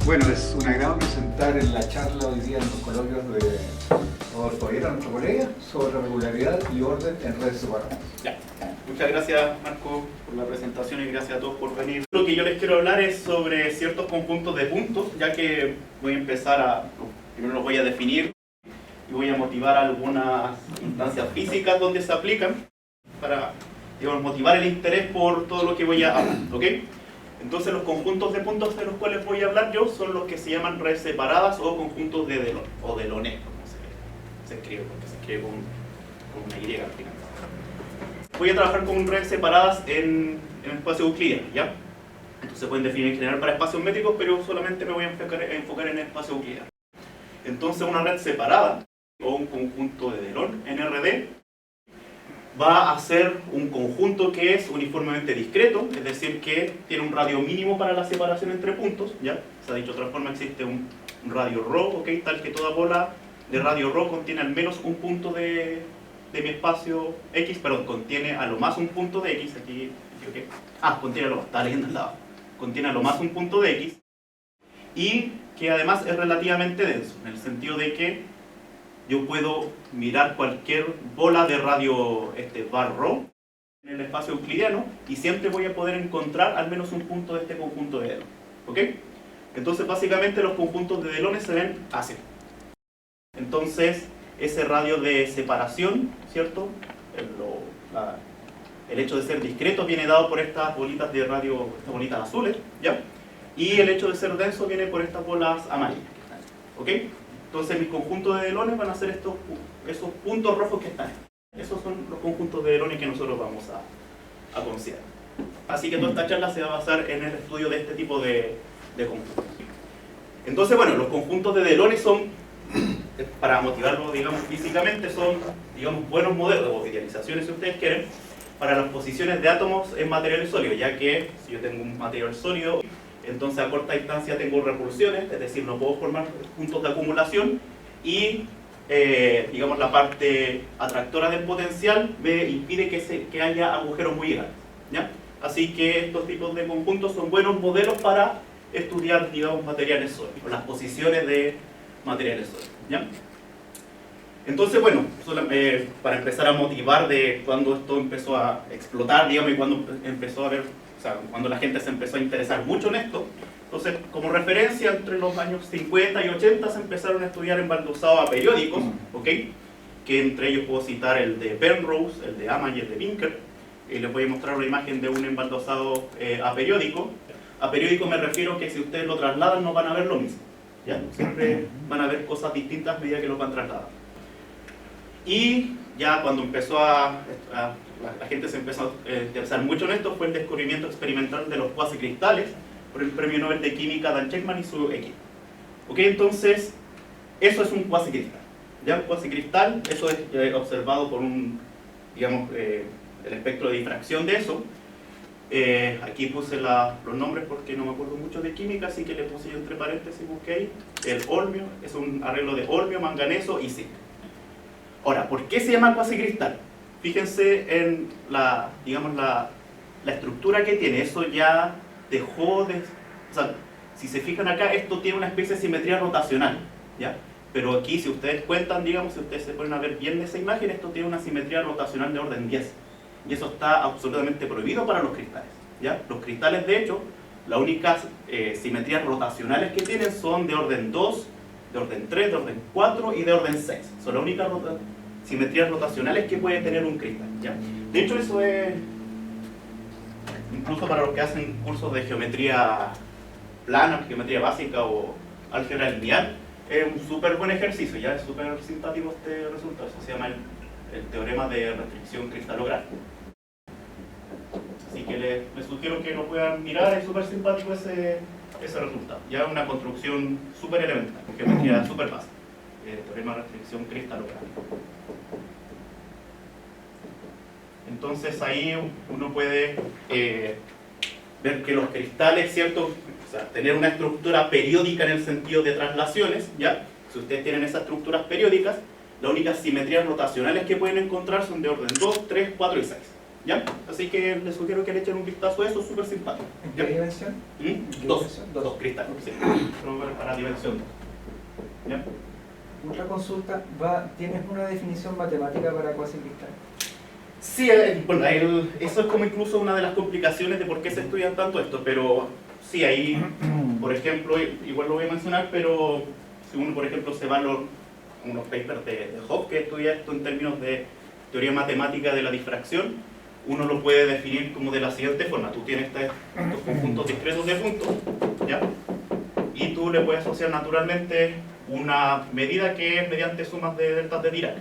Bueno, es un agrado presentar en la charla hoy día en los coloquios de Rodolfo Viera, nuestro colega, sobre regularidad y orden en redes separadas. Ya. Muchas gracias, Marco, por la presentación y gracias a todos por venir. Lo que yo les quiero hablar es sobre ciertos conjuntos de puntos, ya que voy a empezar a... Primero los voy a definir y voy a motivar algunas instancias físicas donde se aplican para, digamos, motivar el interés por todo lo que voy a hablar, ¿ok? Entonces los conjuntos de puntos de los cuales voy a hablar yo son los que se llaman redes separadas o conjuntos de Delon, o Delones, como se escribe, porque se escribe con una Y al final. Voy a trabajar con redes separadas en espacio euclidiano, ¿ya? Entonces se pueden definir en general para espacios métricos, pero solamente me voy a enfocar en el espacio euclidiano. Entonces una red separada, o un conjunto de Delon, NRD, va a ser un conjunto que es uniformemente discreto, es decir, que tiene un radio mínimo para la separación entre puntos, ¿ya? Se ha dicho de otra forma, existe un radio ρ, ¿ok? Tal que toda bola de radio ρ contiene al menos un punto de mi espacio X, perdón, contiene a lo más un punto de X, aquí, ¿ok? Contiene a lo más, estaba leyendo al lado, contiene a lo más un punto de X, y que además es relativamente denso, en el sentido de que yo puedo mirar cualquier bola de radio bar ρ en el espacio euclidiano y siempre voy a poder encontrar al menos un punto de este conjunto de Delon, ¿ok? Entonces básicamente los conjuntos de Delones se ven así. Entonces ese radio de separación, ¿cierto? El hecho de ser discreto viene dado por estas bolitas de radio, estas bolitas azules, ¿ya? Y el hecho de ser denso viene por estas bolas amarillas, ¿ok? Entonces mis conjuntos de Delones van a ser esos puntos rojos que están. Esos son los conjuntos de Delones que nosotros vamos a considerar. Así que toda esta charla se va a basar en el estudio de este tipo de conjuntos. Entonces, bueno, los conjuntos de Delones son, para motivarlo, digamos, físicamente, son, digamos, buenos modelos o idealizaciones, si ustedes quieren, para las posiciones de átomos en materiales sólidos, ya que si yo tengo un material sólido, entonces a corta distancia tengo repulsiones, es decir, no puedo formar puntos de acumulación y, digamos, la parte atractora del potencial me impide que haya agujeros muy grandes, ¿ya? Así que estos tipos de conjuntos son buenos modelos para estudiar, digamos, materiales sólidos, las posiciones de materiales sólidos, ¿ya? Entonces, bueno, para empezar a motivar de cuando esto empezó a explotar, digamos, y cuando empezó a ver, o sea, cuando la gente se empezó a interesar mucho en esto, entonces, como referencia, entre los años 50 y 80 se empezaron a estudiar embaldosado a periódicos, ¿ok? Que entre ellos puedo citar el de Penrose, el de Amann y el de Pinker, y les voy a mostrar una imagen de un embaldosado a periódico. A periódico me refiero que si ustedes lo trasladan no van a ver lo mismo, ¿ya? Siempre van a ver cosas distintas a medida que lo van trasladando. Y ya cuando empezó la gente se empezó a interesar mucho en esto, fue el descubrimiento experimental de los cuasicristales por el Premio Nobel de Química Dan Shechtman y su equipo. ¿Ok? Entonces, eso es un cuasicristal. ¿Ya? Un cuasicristal, eso es observado por digamos, el espectro de difracción de eso. Aquí puse los nombres porque no me acuerdo mucho de química, así que le puse yo entre paréntesis, busqué ahí. El olmio, es un arreglo de olmio, manganeso y zinc. Ahora, ¿por qué se llama cuasicristal? Fíjense en digamos, la estructura que tiene. Eso ya dejó de... O sea, si se fijan acá, esto tiene una especie de simetría rotacional, ¿ya? Pero aquí, si ustedes cuentan, digamos, si ustedes se ponen a ver bien esa imagen, esto tiene una simetría rotacional de orden 10. Y eso está absolutamente prohibido para los cristales, ¿ya? Los cristales, de hecho, las únicas simetrías rotacionales que tienen son de orden 2, de orden 3, de orden 4 y de orden 6. Son las únicas simetrías rotacionales que puede tener un cristal, ¿ya? De hecho, eso es, incluso para los que hacen cursos de geometría plana, geometría básica o álgebra lineal, es un súper buen ejercicio, ya es súper simpático este resultado. Eso se llama el teorema de restricción cristalográfica. Así que les sugiero que lo puedan mirar, es súper simpático ese resultado. Ya una construcción súper elemental, geometría súper básica. Teorema de restricción cristalográfica. Entonces ahí uno puede ver que los cristales, ¿cierto? O sea, tener una estructura periódica en el sentido de traslaciones, ¿ya? Si ustedes tienen esas estructuras periódicas, las únicas simetrías rotacionales que pueden encontrar son de orden 2, 3, 4 y 6. ¿Ya? Así que les sugiero que le echen un vistazo a eso, es súper simpático. ¿En qué dimensión? ¿Mm? Dos cristales, sí. Para dimensión 2. ¿Ya? Otra consulta, ¿tienes una definición matemática para cuasicristal? Sí, bueno, eso es como incluso una de las complicaciones de por qué se estudian tanto esto, pero sí, ahí, por ejemplo, igual lo voy a mencionar, pero si uno, por ejemplo, se va a unos papers de Hopf que estudia esto en términos de teoría matemática de la difracción, uno lo puede definir como de la siguiente forma. Tú tienes estos conjuntos discretos de puntos, ¿ya? Y tú le puedes asociar naturalmente una medida que es mediante sumas de deltas de Dirac.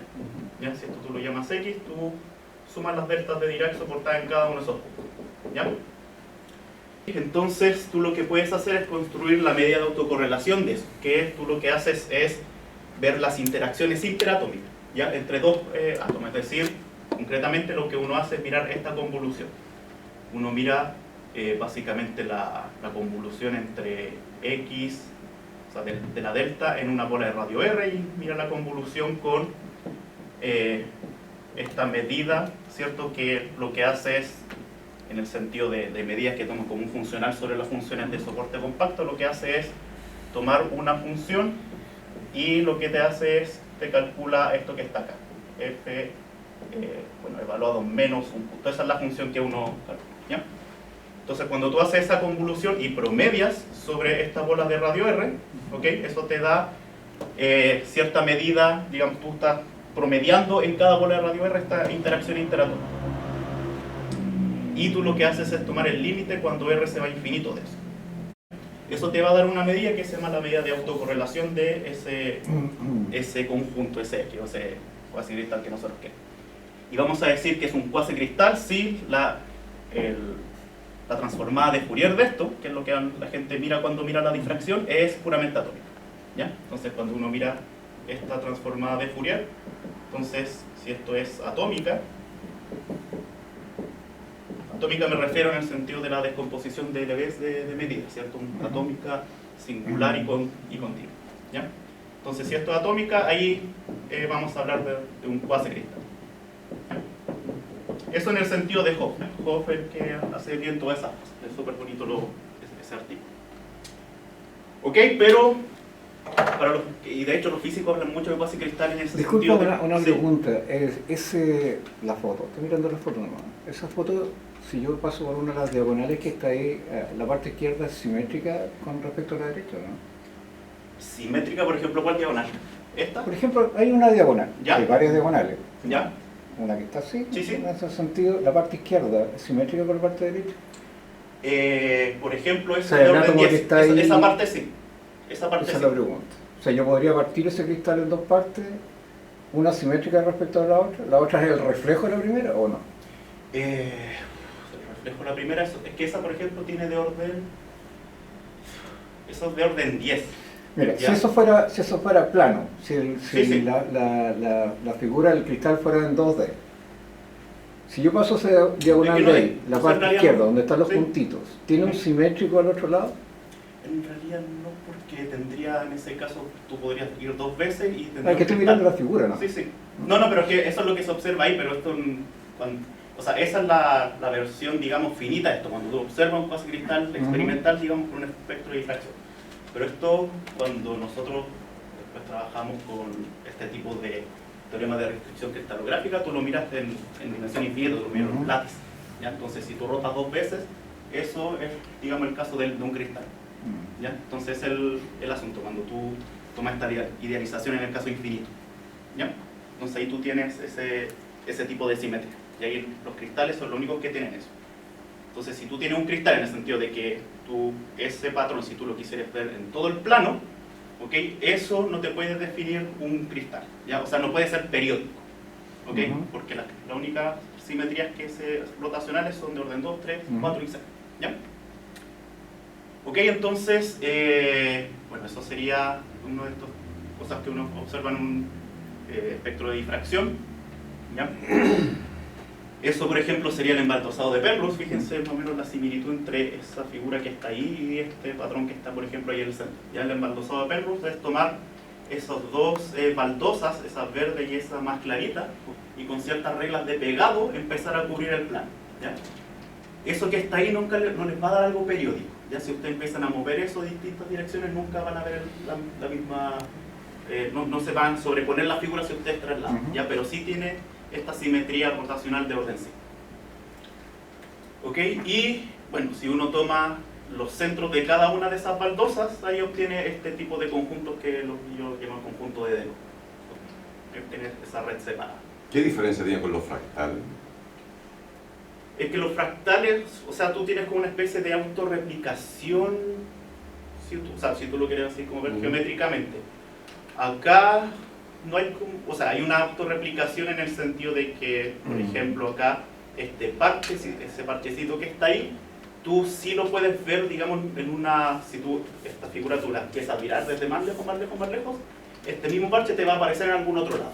¿Ya? Si esto tú lo llamas X, tú sumas las deltas de Dirac soportadas en cada uno de esos puntos. ¿Ya? Entonces tú lo que puedes hacer es construir la medida de autocorrelación de eso, que tú lo que haces es ver las interacciones interatómicas, ¿ya? Entre dos átomos, es decir, concretamente lo que uno hace es mirar esta convolución. Uno mira básicamente la convolución entre X, o sea, de la delta en una bola de radio R, y mira la convolución con esta medida, ¿cierto? Que lo que hace es, en el sentido de medidas que toman como un funcional sobre las funciones de soporte compacto, lo que hace es tomar una función y lo que te hace es, te calcula esto que está acá, f, bueno, evaluado menos un punto. Esa es la función que uno calcula, ¿ya? Entonces cuando tú haces esa convolución y promedias sobre estas bolas de radio R, ¿ok? Eso te da cierta medida, digamos, tú estás promediando en cada bola de radio R esta interacción interatómica. Y tú lo que haces es tomar el límite cuando R se va a infinito de eso. Eso te va a dar una medida que se llama la medida de autocorrelación de ese conjunto, ese X, o ese cuasicristal que nosotros queremos. Y vamos a decir que es un cuasicristal si la transformada de Fourier de esto, que es lo que la gente mira cuando mira la difracción, es puramente atómica, ¿ya? Entonces cuando uno mira esta transformada de Fourier, entonces si esto es atómica me refiero en el sentido de la descomposición de LBs de medida, ¿cierto? Atómica, singular y continua, ¿ya? Entonces si esto es atómica, ahí vamos a hablar de un cuasicristal. Eso en el sentido de Hopf. Hopf es el que hace bien todas esas cosas. Es súper bonito ese artículo. Ok, pero y de hecho los físicos hablan mucho de cuasicristales en ese sentido. Disculpa una Sí. pregunta. La foto, estoy mirando la foto nomás. Esa foto, si yo paso por una de las diagonales que está ahí, la parte izquierda es simétrica con respecto a la derecha, ¿no? Simétrica, por ejemplo, ¿cuál diagonal? ¿Esta? Por ejemplo, hay una diagonal, ¿Ya? hay varias diagonales. ¿Ya? Una que está así, Sí, sí. en ese sentido, la parte izquierda es simétrica con la parte derecha. Por ejemplo, esa O sea, el de orden átomo 10. que está ahí- Esa parte sí. Esa parte Esa es sí. la pregunta. O sea, yo podría partir ese cristal en dos partes, una simétrica respecto a la otra es el reflejo de la primera, ¿o no? El reflejo de la primera es que esa, por ejemplo, tiene de orden... Eso es de orden 10. Mira, Ya. si eso fuera plano, si Sí. la figura del cristal fuera en 2D, si yo paso esa diagonal Es que no de hay. ahí, la O sea, en parte realidad izquierda, no. donde están los Sí. puntitos, ¿tiene un simétrico al otro lado? En realidad no, porque tendría, en ese caso, tú podrías ir dos veces y tendrías... Ah, que estoy mirando la figura, ¿no? Sí, sí. No, pero es que eso es lo que se observa ahí, pero esto... o sea, esa es la versión, digamos, finita de esto. Cuando tú observas un cuasicristal experimental, digamos, con un espectro de difracción. Pero esto, cuando nosotros después trabajamos con este tipo de teorema de restricción cristalográfica, tú lo miras en dimensión infinita, tú lo miras en látiz, ¿ya? Entonces, si tú rotas dos veces, eso es, digamos, el caso de un cristal, ¿ya? Entonces, el asunto, cuando tú tomas esta idealización en el caso infinito, ¿ya? Entonces, ahí tú tienes ese tipo de simetría, y ahí los cristales son los únicos que tienen eso. Entonces, si tú tienes un cristal en el sentido de que ese patrón, si tú lo quisieras ver en todo el plano, ¿ok? Eso no te puede definir un cristal, ¿ya? O sea, no puede ser periódico, ¿ok? Porque las únicas simetrías rotacionales son de orden 2, 3, 4 y 6, ¿ya? Ok, entonces, bueno, eso sería una de estas cosas que uno observa en un espectro de difracción, ¿ya? Eso, por ejemplo, sería el embaldosado de Penrose. Fíjense más o menos la similitud entre esa figura que está ahí y este patrón que está, por ejemplo, ahí en el centro. Ya el embaldosado de Penrose es tomar esos dos baldosas, esa verde y esa más clarita, y con ciertas reglas de pegado empezar a cubrir el plano, ¿ya? Eso que está ahí nunca no les va a dar algo periódico, ya si ustedes empiezan a mover eso en distintas direcciones nunca van a ver la misma, no se van a sobreponer las figuras si ustedes trasladan, ¿ya? Pero sí tiene esta simetría rotacional de orden 5. ¿Ok? Y bueno, si uno toma los centros de cada una de esas baldosas, ahí obtiene este tipo de conjuntos que yo llamo conjunto de Delos. Obtiene esa red separada. ¿Qué diferencia tiene con los fractales? Es que los fractales, o sea, tú tienes como una especie de autorreplicación, si tú lo quieres así como ver geométricamente. Acá no hay como, o sea, hay una autorreplicación en el sentido de que, por ejemplo, acá este parche, ese parchecito que está ahí, tú sí lo puedes ver, digamos, en una, si tú esta figura tú la empiezas a mirar desde más lejos, más lejos, más lejos, este mismo parche te va a aparecer en algún otro lado,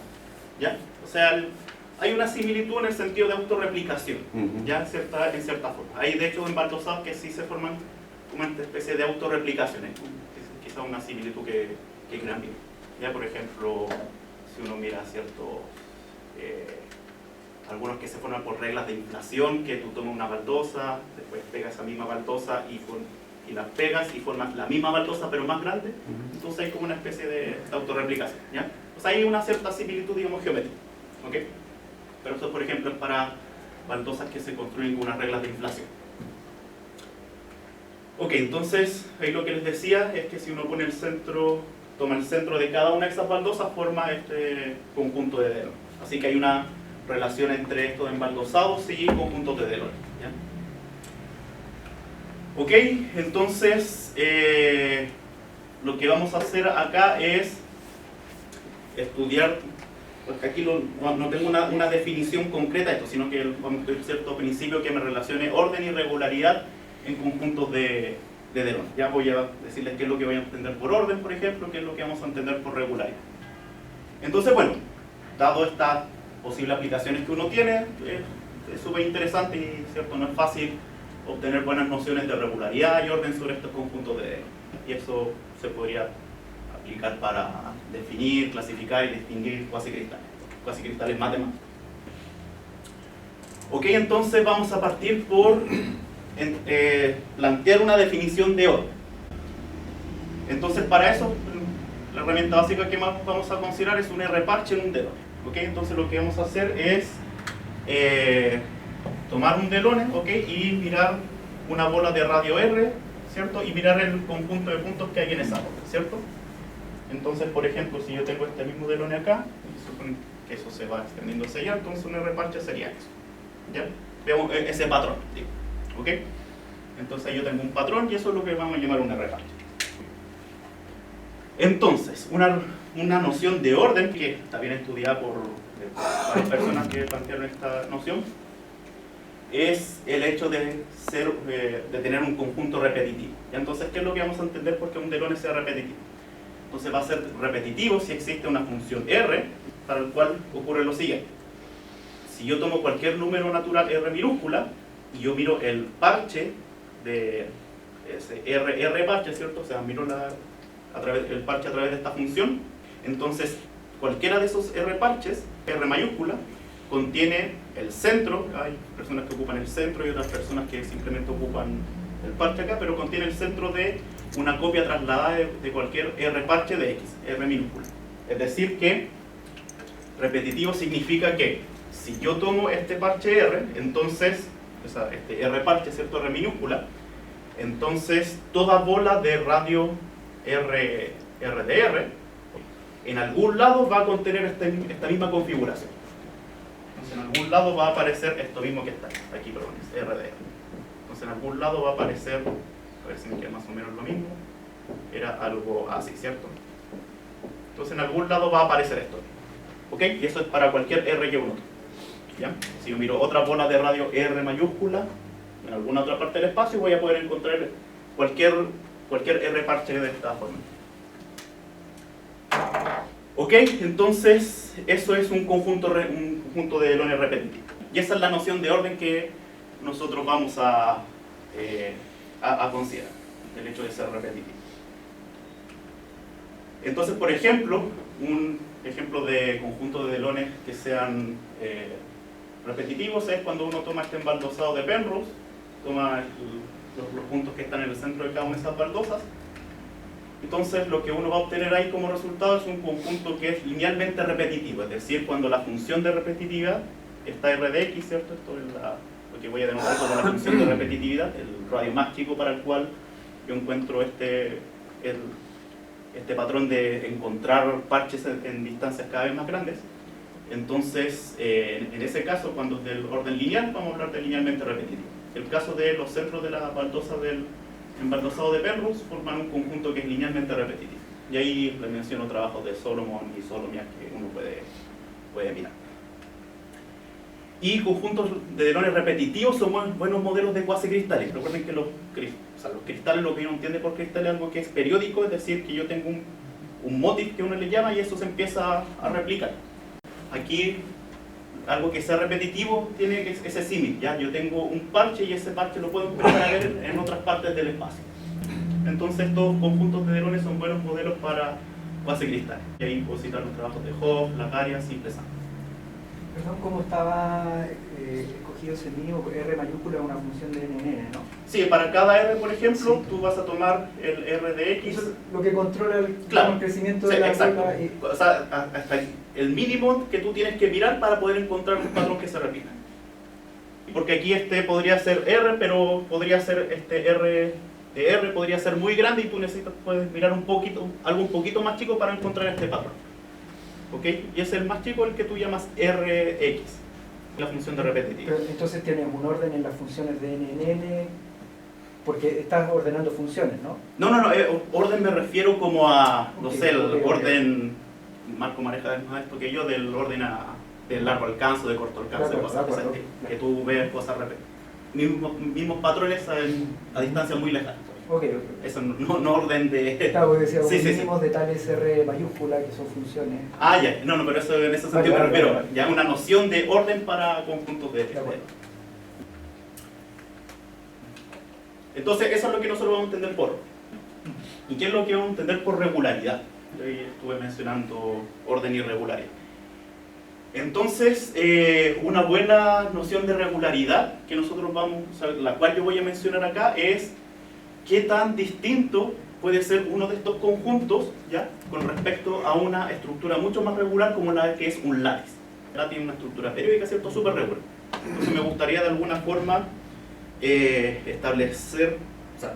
¿ya? O sea, hay una similitud en el sentido de autorreplicación, ¿ya? En cierta forma. Hay de hecho embaldosados que sí se forman como esta especie de autorreplicaciones, quizá una similitud que crean bien. Ya, por ejemplo, si uno mira ciertos, algunos que se forman por reglas de inflación, que tú tomas una baldosa, después pegas esa misma baldosa y las pegas y formas la misma baldosa pero más grande, entonces hay como una especie de autorreplicación, ¿ya? O sea, hay una cierta similitud, digamos, geométrica, ¿ok? Pero eso, por ejemplo, es para baldosas que se construyen con unas reglas de inflación. Ok, entonces, ahí lo que les decía es que si uno pone el centro, toma el centro de cada una de esas baldosas, forma este conjunto de Delos. Así que hay una relación entre estos embaldosados y conjuntos de Delos, ¿ya? Ok, entonces, lo que vamos a hacer acá es estudiar, porque aquí no tengo una definición concreta de esto, sino que vamos a ver cierto principio que me relacione orden y regularidad en conjuntos de Delos. Ya voy a decirles qué es lo que voy a entender por orden, por ejemplo, qué es lo que vamos a entender por regularidad. Entonces, bueno, dado estas posibles aplicaciones que uno tiene, es súper interesante y cierto, no es fácil obtener buenas nociones de regularidad y orden sobre estos conjuntos de Delos. Y eso se podría aplicar para definir, clasificar y distinguir cuasicristales matemáticos. Ok, entonces vamos a partir por plantear una definición de orden. Entonces para eso, la herramienta básica que más vamos a considerar es un R-parche en un Delone. Ok, entonces lo que vamos a hacer es tomar un Delone, ok, y mirar una bola de radio R, ¿cierto? Y mirar el conjunto de puntos que hay en esa bola, ¿cierto? Entonces, por ejemplo, si yo tengo este mismo Delone acá, y supone que eso se va extendiendo hacia allá, entonces un R-parche sería eso, ¿ya? Vemos ese patrón, digo, ¿ok? Entonces yo tengo un patrón y eso es lo que vamos a llamar un R-parche. Entonces, una noción de orden que está bien estudiada por varias personas que plantearon esta noción es el hecho de tener un conjunto repetitivo. ¿Ya? Entonces, ¿qué es lo que vamos a entender por qué un Delone sea repetitivo? Entonces va a ser repetitivo si existe una función R para el cual ocurre lo siguiente. Si yo tomo cualquier número natural R minúscula y yo miro el parche de ese R parche, ¿cierto? O sea, miro el parche a través de esta función, entonces cualquiera de esos R parches, R mayúscula, contiene el centro. Hay personas que ocupan el centro y otras personas que simplemente ocupan el parche acá, pero contiene el centro de una copia trasladada de cualquier R parche de X, R minúscula. Es decir que repetitivo significa que si yo tomo este parche R, entonces, o sea, este R parche, ¿cierto? R minúscula, entonces toda bola de radio R de R, en algún lado va a contener esta misma configuración. Entonces en algún lado va a aparecer esto mismo que está aquí, perdón, es R de R. Entonces en algún lado va a aparecer, a ver si me queda más o menos lo mismo, era algo así, ¿cierto? Entonces en algún lado va a aparecer esto, ¿ok? Y eso es para cualquier R que uno tome, ¿ya? Si yo miro otra bola de radio R mayúscula, en alguna otra parte del espacio voy a poder encontrar cualquier R parche de esta forma. Ok, entonces eso es un conjunto de Delone repetitivo. Y esa es la noción de orden que nosotros vamos a considerar, el hecho de ser repetitivo. Entonces, por ejemplo, un ejemplo de conjunto de Delones que sean repetitivos es cuando uno toma este embaldosado de Penrose, toma los puntos que están en el centro de cada una de esas baldosas. Entonces lo que uno va a obtener ahí como resultado es un conjunto que es linealmente repetitivo, es decir, cuando la función de repetitividad está r de x, ¿cierto? Esto es lo que voy a denotar como la función de repetitividad, el radio más chico para el cual yo encuentro este patrón de encontrar parches en distancias cada vez más grandes. Entonces, en ese caso, cuando es del orden lineal, vamos a hablar de linealmente repetitivo. El caso de los centros de la baldosa del embaldosado de Penrose forman un conjunto que es linealmente repetitivo. Y ahí les menciono trabajos de Solomon y Solomiak que uno puede mirar. Y conjuntos de Delones repetitivos son buenos modelos de cuasicristales. Recuerden que los cristales, lo que uno entiende por cristal es algo que es periódico, es decir, que yo tengo un motif que uno le llama y eso se empieza a replicar. Aquí, algo que sea repetitivo tiene ese símil, ¿ya? Yo tengo un parche y ese parche lo puedo empezar a ver en otras partes del espacio. Entonces, estos conjuntos de Delones son buenos modelos para cuasicristales. Y ahí puedo citar los trabajos de Hopf, Lagarias y Plessant. Perdón, ¿cómo estaba escogido ese mínimo? R mayúscula es una función de NN, ¿no? Sí, para cada R, por ejemplo, Sí. tú vas a tomar el R de X. Eso es lo que controla el Claro. crecimiento Sí, de la exacto. bola y... O sea, hasta el mínimo que tú tienes que mirar para poder encontrar un patrón que se repita. Porque aquí este podría ser R, pero podría ser R de R, podría ser muy grande y tú puedes mirar algo un poquito más chico para encontrar este patrón. ¿Ok? Y es el más chico el que tú llamas Rx, la función de repetitivo. Pero entonces tienes un orden en las funciones de NN, porque estás ordenando funciones, ¿no? No, orden me refiero como a, no Ok, sé, el ok. orden, Marco maneja más esto que yo, del orden de largo alcance, de corto alcance, De acuerdo, cosas de ese de acuerdo. estilo, que tú ves cosas mismos patrones a distancias muy lejanas. Ok. Eso no orden de... Claro, porque decía, Sí, sí, mínimos de tales R mayúscula, que son funciones. Ah, ya, no, pero eso en ese sentido Vale, me refiero, vale. ya una noción de orden para conjuntos de... acuerdo. Entonces, eso es lo que nosotros vamos a entender por orden. ¿Y qué es lo que vamos a entender por regularidad? Yo ahí estuve mencionando orden y regularidad. Entonces, una buena noción de regularidad que nosotros la cual yo voy a mencionar acá es qué tan distinto puede ser uno de estos conjuntos, ¿ya?, con respecto a una estructura mucho más regular como la que es un látiz. La tiene una estructura periódica, ¿cierto?, súper regular. Entonces me gustaría de alguna forma establecer, o sea,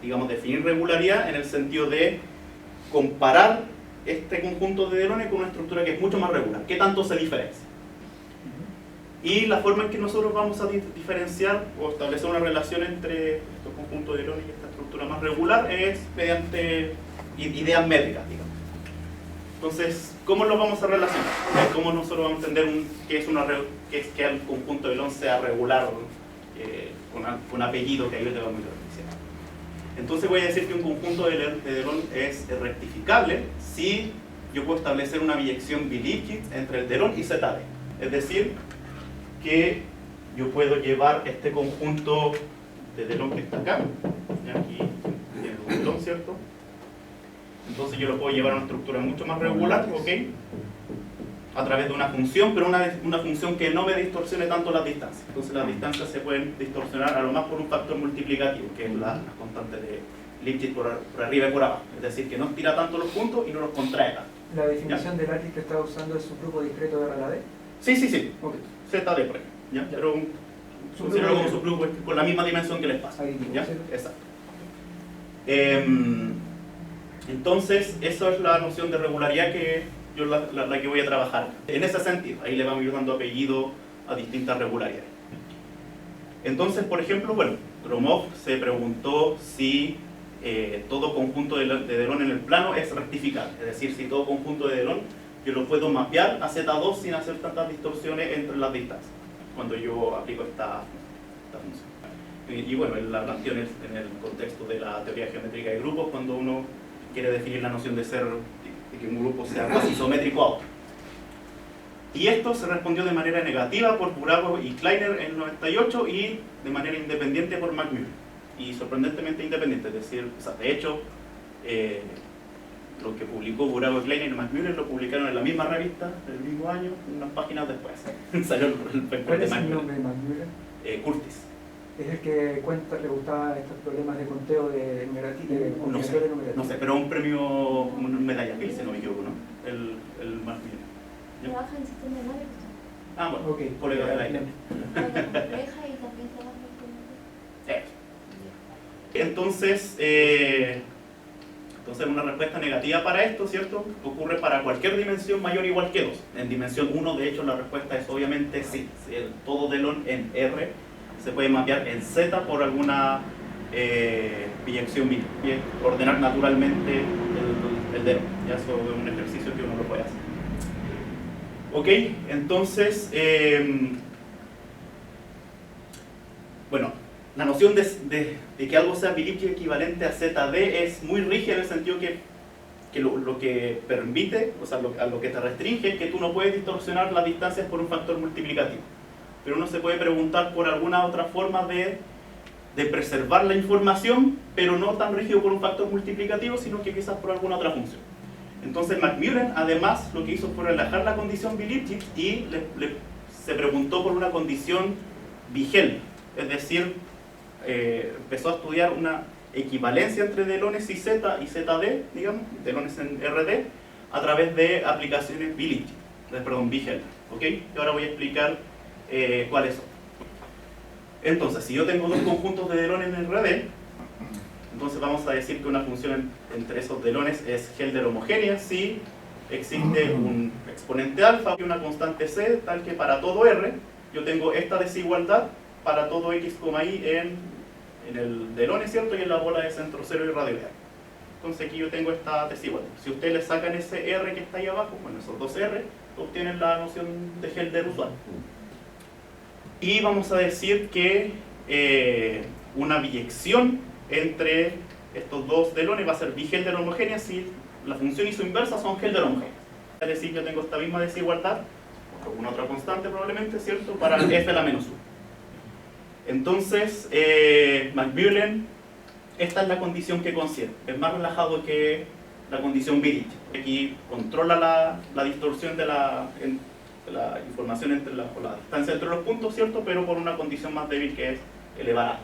digamos, definir regularidad en el sentido de comparar este conjunto de Delones con una estructura que es mucho más regular. ¿Qué tanto se diferencia? Y la forma en que nosotros vamos a diferenciar o establecer una relación entre estos conjuntos de Delones y esta estructura más regular es mediante ideas métricas, digamos. Entonces, ¿cómo lo vamos a relacionar? ¿Cómo nosotros vamos a entender que el conjunto de Delones sea regular con apellido que ahí le vamos a diferenciar? Entonces voy a decir que un conjunto de Delones es rectificable si yo puedo establecer una biyección bi-Lipschitz entre el Delon y ZD. Es decir, que yo puedo llevar este conjunto de Delon que está acá, y aquí tiene un Delon, ¿cierto? Entonces yo lo puedo llevar a una estructura mucho más regular, ¿ok?, a través de una función, pero una función que no me distorsione tanto las distancias. Entonces las distancias se pueden distorsionar a lo más por un factor multiplicativo, que es la constante de Lipschitz por arriba y por abajo. Es decir, que no estira tanto los puntos y no los contrae tanto. ¿La definición del látiz que está usando es subgrupo discreto de R a la D? Sí. Ok. ZD por ejemplo, ¿ya? Pero considero como subgrupo con la misma dimensión que el espacio. Ahí digo, ¿Ya? ¿sí? Exacto. Entonces, eso es la noción de regularidad que yo la que voy a trabajar. En ese sentido, ahí le vamos a ir dando apellido a distintas regularidades. Entonces, por ejemplo, bueno, Gromov se preguntó si todo conjunto de Delon en el plano es rectificable. Es decir, si todo conjunto de Delon yo lo puedo mapear a Z2 sin hacer tantas distorsiones entre las distancias, cuando yo aplico esta función. Y bueno, él la planteó en el contexto de la teoría geométrica de grupos, cuando uno quiere definir la noción de que un grupo sea casi isométrico a otro. Y esto se respondió de manera negativa por Burabo y Kleiner en el 98 y de manera independiente por McMurray. Y sorprendentemente independiente, es decir, o sea, de hecho, lo que publicó Burago, Kleiner y McMullen lo publicaron en la misma revista, el mismo año, unas páginas después. Salió el paper ¿Cuál de es el McMullen. nombre de McMullen? Curtis. Es el que cuenta, le gustaban estos problemas de conteo de numerativo, de No combinación de sé, numerativos. no sé, pero un premio, una medalla Fields, si no me equivoco, ¿no? El McMullen. ¿Ya? Trabaja en sistema de Microsoft. Ah, bueno, Ok. colega de la Bien. Trabaja compleja y también trabaja con... Entonces una respuesta negativa para esto, ¿cierto? Ocurre para cualquier dimensión mayor o igual que 2. En dimensión 1, de hecho, la respuesta es obviamente sí. Si todo delon en R se puede mapear en Z por alguna biyección mínima. Bien, ordenar naturalmente el delon. Ya eso es un ejercicio que uno lo puede hacer. Ok, entonces, bueno, la noción de que algo sea Bilichi equivalente a ZD es muy rígida en el sentido que lo que permite, o sea, a lo que te restringe es que tú no puedes distorsionar las distancias por un factor multiplicativo. Pero uno se puede preguntar por alguna otra forma de preservar la información, pero no tan rígido por un factor multiplicativo, sino que quizás por alguna otra función. Entonces McMullen además lo que hizo fue relajar la condición Bilichi y se preguntó por una condición Bigel, es decir, empezó a estudiar una equivalencia entre delones y Z y ZD, digamos, delones en RD, a través de aplicaciones Bilichi, perdón, Bigel, ¿ok? Y ahora voy a explicar cuáles son. Entonces, si yo tengo dos conjuntos de delones en RD, entonces vamos a decir que una función entre esos delones es Helder homogénea si existe un exponente alfa y una constante c, tal que para todo R yo tengo esta desigualdad para todo x, y en el delone, ¿cierto? Y en la bola de centro cero y radio real. Entonces aquí yo tengo esta desigualdad. Si ustedes le sacan ese R que está ahí abajo, bueno, esos dos R, obtienen la noción de Helder usual. Y vamos a decir que una biyección entre estos dos delones va a ser bihelder homogénea si la función y su inversa son Helder homogéneas. Es decir, yo tengo esta misma desigualdad, con alguna otra constante probablemente, ¿cierto? Para f la menos 1. Entonces, McMullen, esta es la condición que considera. Es más relajado que la condición Bilichi. Aquí controla la distorsión de la información entre la distancia entre los puntos, ¿cierto? Pero por una condición más débil que es elevada.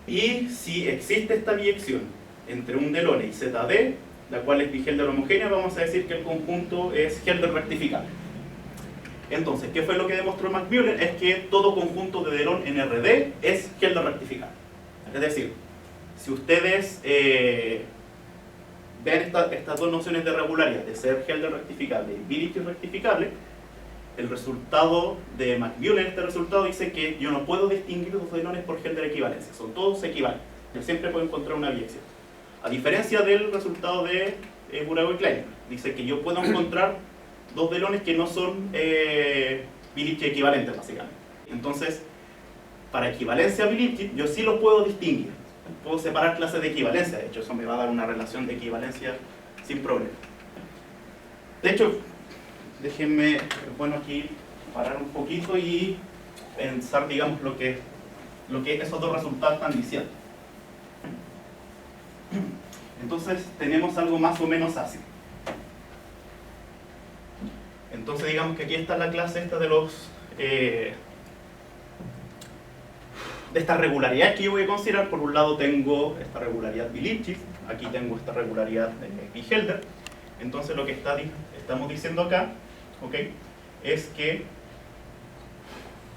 Y si existe esta biyección entre un delone y ZD, la cual es bihelder homogénea, vamos a decir que el conjunto es Helder rectificable. Entonces, ¿qué fue lo que demostró McMullen? Es que todo conjunto de delon en RD es Helder rectificable. Es decir, si ustedes ven estas dos nociones de regularidad, de ser Helder rectificable y Bilichi rectificable, el resultado de McMullen, este resultado dice que yo no puedo distinguir los delones por Helder equivalencia, son todos equivalentes. Yo siempre puedo encontrar una biyección. A diferencia del resultado de Burago y Kleiner, dice que yo puedo encontrar dos delones que no son Bilichi equivalentes, básicamente. Entonces, para equivalencia Bilichi, yo sí los puedo distinguir. Puedo separar clases de equivalencia, de hecho, eso me va a dar una relación de equivalencia sin problema. De hecho, déjenme, bueno, aquí parar un poquito y pensar, digamos, lo que esos dos resultados están diciendo. Entonces, tenemos algo más o menos así. Entonces, digamos que aquí está la clase esta de los de esta regularidad que yo voy a considerar. Por un lado tengo esta regularidad Bilichi, aquí tengo esta regularidad Bihelder. Entonces lo que estamos diciendo acá, ¿ok?, es que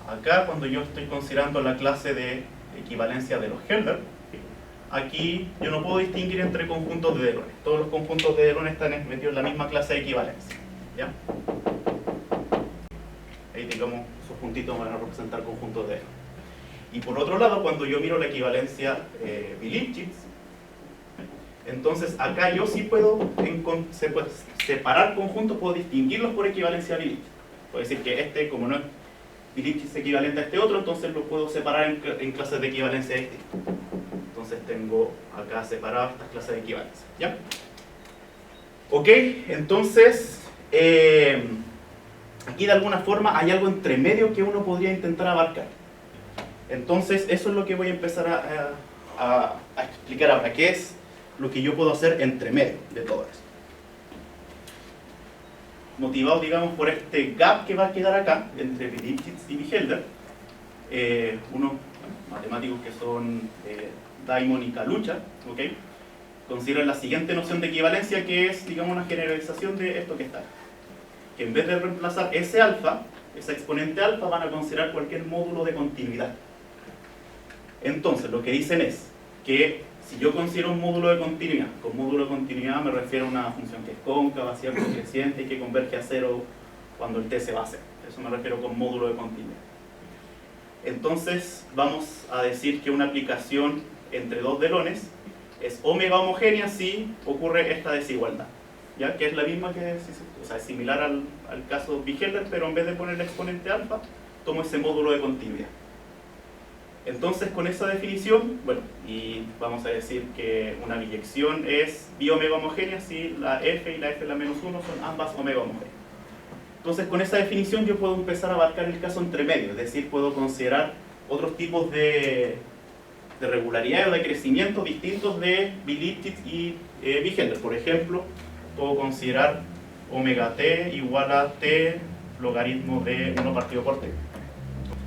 acá cuando yo estoy considerando la clase de equivalencia de los Helder, aquí yo no puedo distinguir entre conjuntos de delones. Todos los conjuntos de delones están metidos en la misma clase de equivalencia, ¿ya? Ahí digamos, esos puntitos van a representar conjuntos de delones. Y por otro lado, cuando yo miro la equivalencia Bilichi, entonces acá yo sí puedo separar conjuntos, puedo distinguirlos por equivalencia Bilichi. Puedo decir que este, como no es Bilichi es equivalente a este otro, entonces lo puedo separar en clases de equivalencia distintas. Entonces tengo acá separadas estas clases de equivalencia, ¿ya? Ok, entonces aquí de alguna forma hay algo entre medio que uno podría intentar abarcar. Entonces eso es lo que voy a empezar a explicar ahora, que es lo que yo puedo hacer entre medio de todo eso. Motivado, digamos, por este gap que va a quedar acá entre Lipschitz y Behelder, unos matemáticos que son Diamond y Kalucha, ¿ok?, consideran la siguiente noción de equivalencia, que es, digamos, una generalización de esto que está acá. Que en vez de reemplazar ese alfa, esa exponente alfa, van a considerar cualquier módulo de continuidad. Entonces, lo que dicen es que si yo considero un módulo de continuidad, con módulo de continuidad me refiero a una función que es cóncava, cierto, creciente y que converge a cero cuando el t se va a hacer. Eso me refiero con módulo de continuidad. Entonces, vamos a decir que una aplicación entre dos velones es omega homogénea si ocurre esta desigualdad, ¿ya? Que es la misma que, o sea, es similar al caso Behelder, pero en vez de poner el exponente alfa, tomo ese módulo de continuidad. Entonces, con esa definición, bueno, y vamos a decir que una biyección es bi-omega homogénea si la f y la f la menos 1 son ambas omega homogéneas. Entonces, con esa definición yo puedo empezar a abarcar el caso entre medio, es decir, puedo considerar otros tipos de regularidad o de crecimiento distintos de Lipschitz y Behelder. Por ejemplo, puedo considerar omega t igual a t logaritmo de 1 partido por t.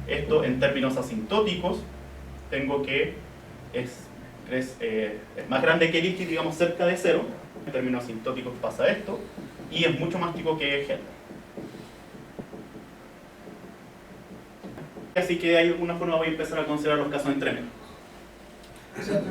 Esto en términos asintóticos, tengo que es más grande que Lipschitz, digamos cerca de 0. En términos asintóticos pasa esto, y es mucho más chico que Behelder. Así que de alguna forma voy a empezar a considerar los casos entre medio. O sea,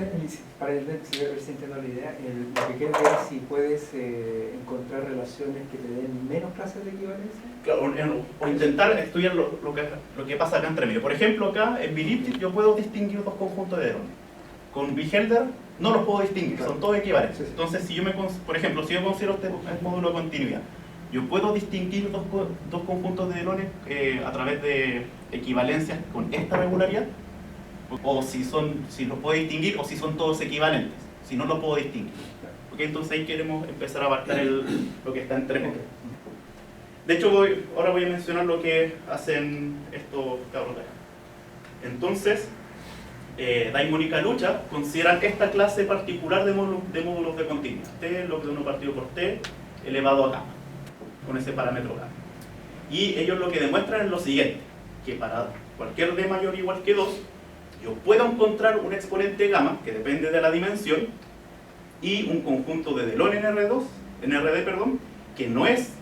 para ver si entiendo la idea, lo que quiero ver es si puedes encontrar relaciones que te den menos clases de equivalencia. Claro, o intentar estudiar lo que pasa acá entre medio. Por ejemplo, acá en Lipschitz yo puedo distinguir dos conjuntos de velones. Con Behelder no los puedo distinguir, claro, son todos equivalentes. Sí, sí. Entonces, si yo por ejemplo, si yo considero este módulo de continuidad, yo puedo distinguir dos conjuntos de velones a través de equivalencias con esta regularidad, o si los puedo distinguir, o si son todos equivalentes. Si no lo puedo distinguir. ¿Okay? Entonces ahí queremos empezar a abarcar lo que está entre medio. De hecho, ahora voy a mencionar lo que hacen estos cabros de acá. Entonces, Diamond y Kalucha consideran esta clase particular de módulos de continuidad. T log de 1 partido por t elevado a gamma, con ese parámetro gamma. Y ellos lo que demuestran es lo siguiente, que para cualquier d mayor o igual que 2, yo puedo encontrar un exponente gamma, que depende de la dimensión, y un conjunto de Delon en RD, que no es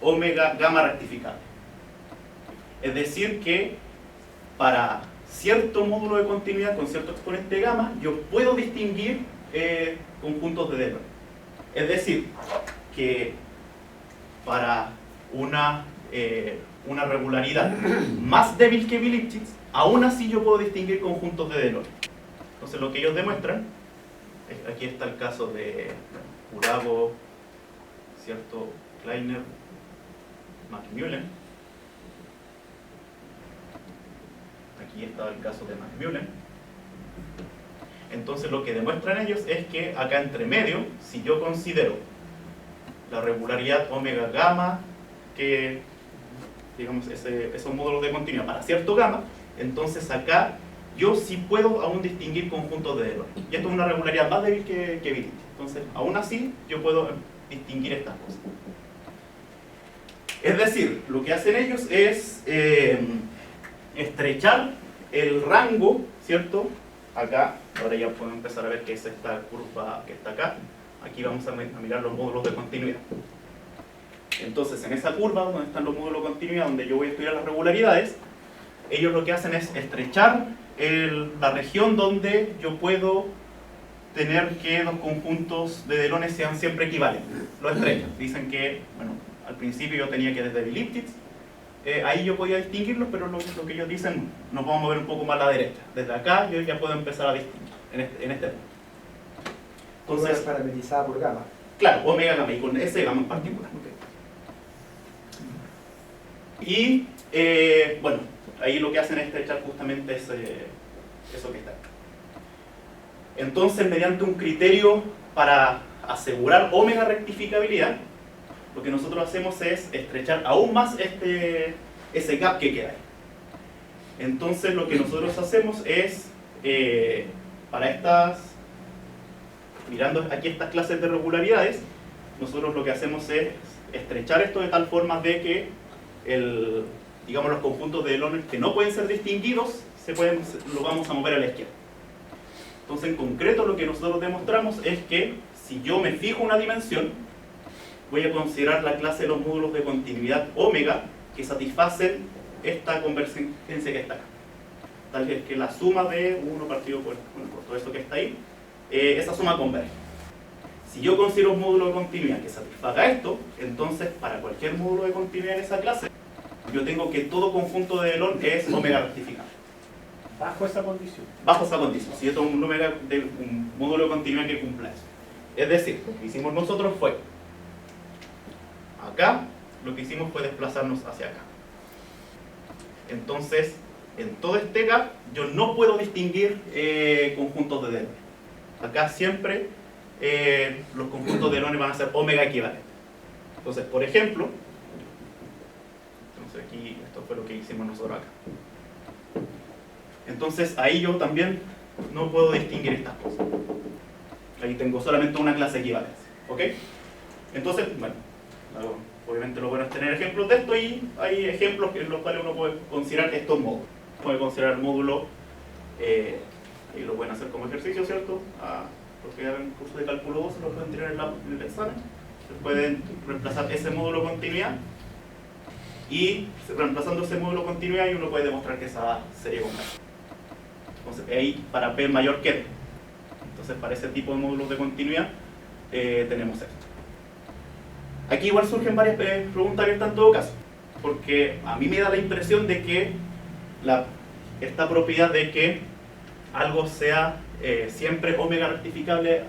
omega gamma rectificable. Es decir que para cierto módulo de continuidad con cierto exponente gamma, yo puedo distinguir conjuntos de Delon. Es decir, que para una regularidad más débil que Lipschitz, aún así yo puedo distinguir conjuntos de Delon. Entonces lo que ellos demuestran, aquí está el caso de Urago, ¿cierto? Kleiner, McMullen. Aquí está el caso de McMullen. Entonces lo que demuestran ellos es que acá entre medio, si yo considero la regularidad omega gamma, que digamos esos módulos de continuidad para cierto gamma, entonces acá yo sí puedo aún distinguir conjuntos de Delon. Y esto es una regularidad más débil que Lipschitz. Entonces, aún así, yo puedo distinguir estas cosas. Es decir, lo que hacen ellos es estrechar el rango, ¿cierto? Acá, ahora ya puedo empezar a ver que es esta curva que está acá. Aquí vamos a mirar los módulos de continuidad. Entonces, en esa curva, donde están los módulos de continuidad, donde yo voy a estudiar las regularidades, ellos lo que hacen es estrechar la región donde yo puedo tener que los conjuntos de Delones sean siempre equivalentes. Lo estrechan. Dicen que, bueno, al principio yo tenía que desde Lipschitz, ahí yo podía distinguirlos, pero lo que ellos dicen, nos vamos a mover un poco más a la derecha. Desde acá yo ya puedo empezar a distinguir, en este punto. Entonces, parametrizada por gamma. claro, omega gamma, y con ese gamma en particular. Y, bueno, ahí lo que hacen es estrechar justamente eso que está. Entonces, mediante un criterio para asegurar omega rectificabilidad, lo que nosotros hacemos es estrechar aún más ese gap que queda ahí. Entonces, lo que nosotros hacemos es, para estas mirando aquí estas clases de regularidades, nosotros lo que hacemos es estrechar esto de tal forma de que digamos, los conjuntos de Delaunay que no pueden ser distinguidos lo vamos a mover a la izquierda. Entonces, en concreto, lo que nosotros demostramos es que si yo me fijo una dimensión, voy a considerar la clase de los módulos de continuidad omega que satisfacen esta convergencia que está acá. Tal vez que la suma de 1 partido por todo eso que está ahí, esa suma converge. Si yo considero un módulo de continuidad que satisfaga esto, entonces para cualquier módulo de continuidad en esa clase, yo tengo que todo conjunto de Delaunay es omega rectificable. Bajo esa condición. Bajo esa condición, si yo tengo un módulo de continuidad que cumpla eso. Es decir, lo que hicimos nosotros fue, acá, lo que hicimos fue desplazarnos hacia acá. Entonces, en todo este gap, yo no puedo distinguir conjuntos de Delaunay. Acá siempre los conjuntos de Delaunay van a ser omega equivalentes. Entonces, por ejemplo, aquí esto fue lo que hicimos nosotros acá. Entonces, ahí yo también no puedo distinguir estas cosas. Ahí tengo solamente una clase de equivalencia. ¿Ok? Entonces, bueno, obviamente lo bueno es tener ejemplos de esto y hay ejemplos en los cuales uno puede considerar estos módulos. Puede considerar el módulo, y lo pueden hacer como ejercicio, ¿cierto? Los que hagan curso de cálculo 2 lo pueden tener en el examen. Pueden reemplazar ese módulo de continuidad y reemplazando ese módulo de continuidad uno puede demostrar que esa serie compleja. Entonces, ahí para P mayor que P. Entonces, para ese tipo de módulos de continuidad tenemos esto. Aquí igual surgen varias preguntas abiertas en todo caso, porque a mí me da la impresión de que esta propiedad de que algo sea siempre omega rectificable,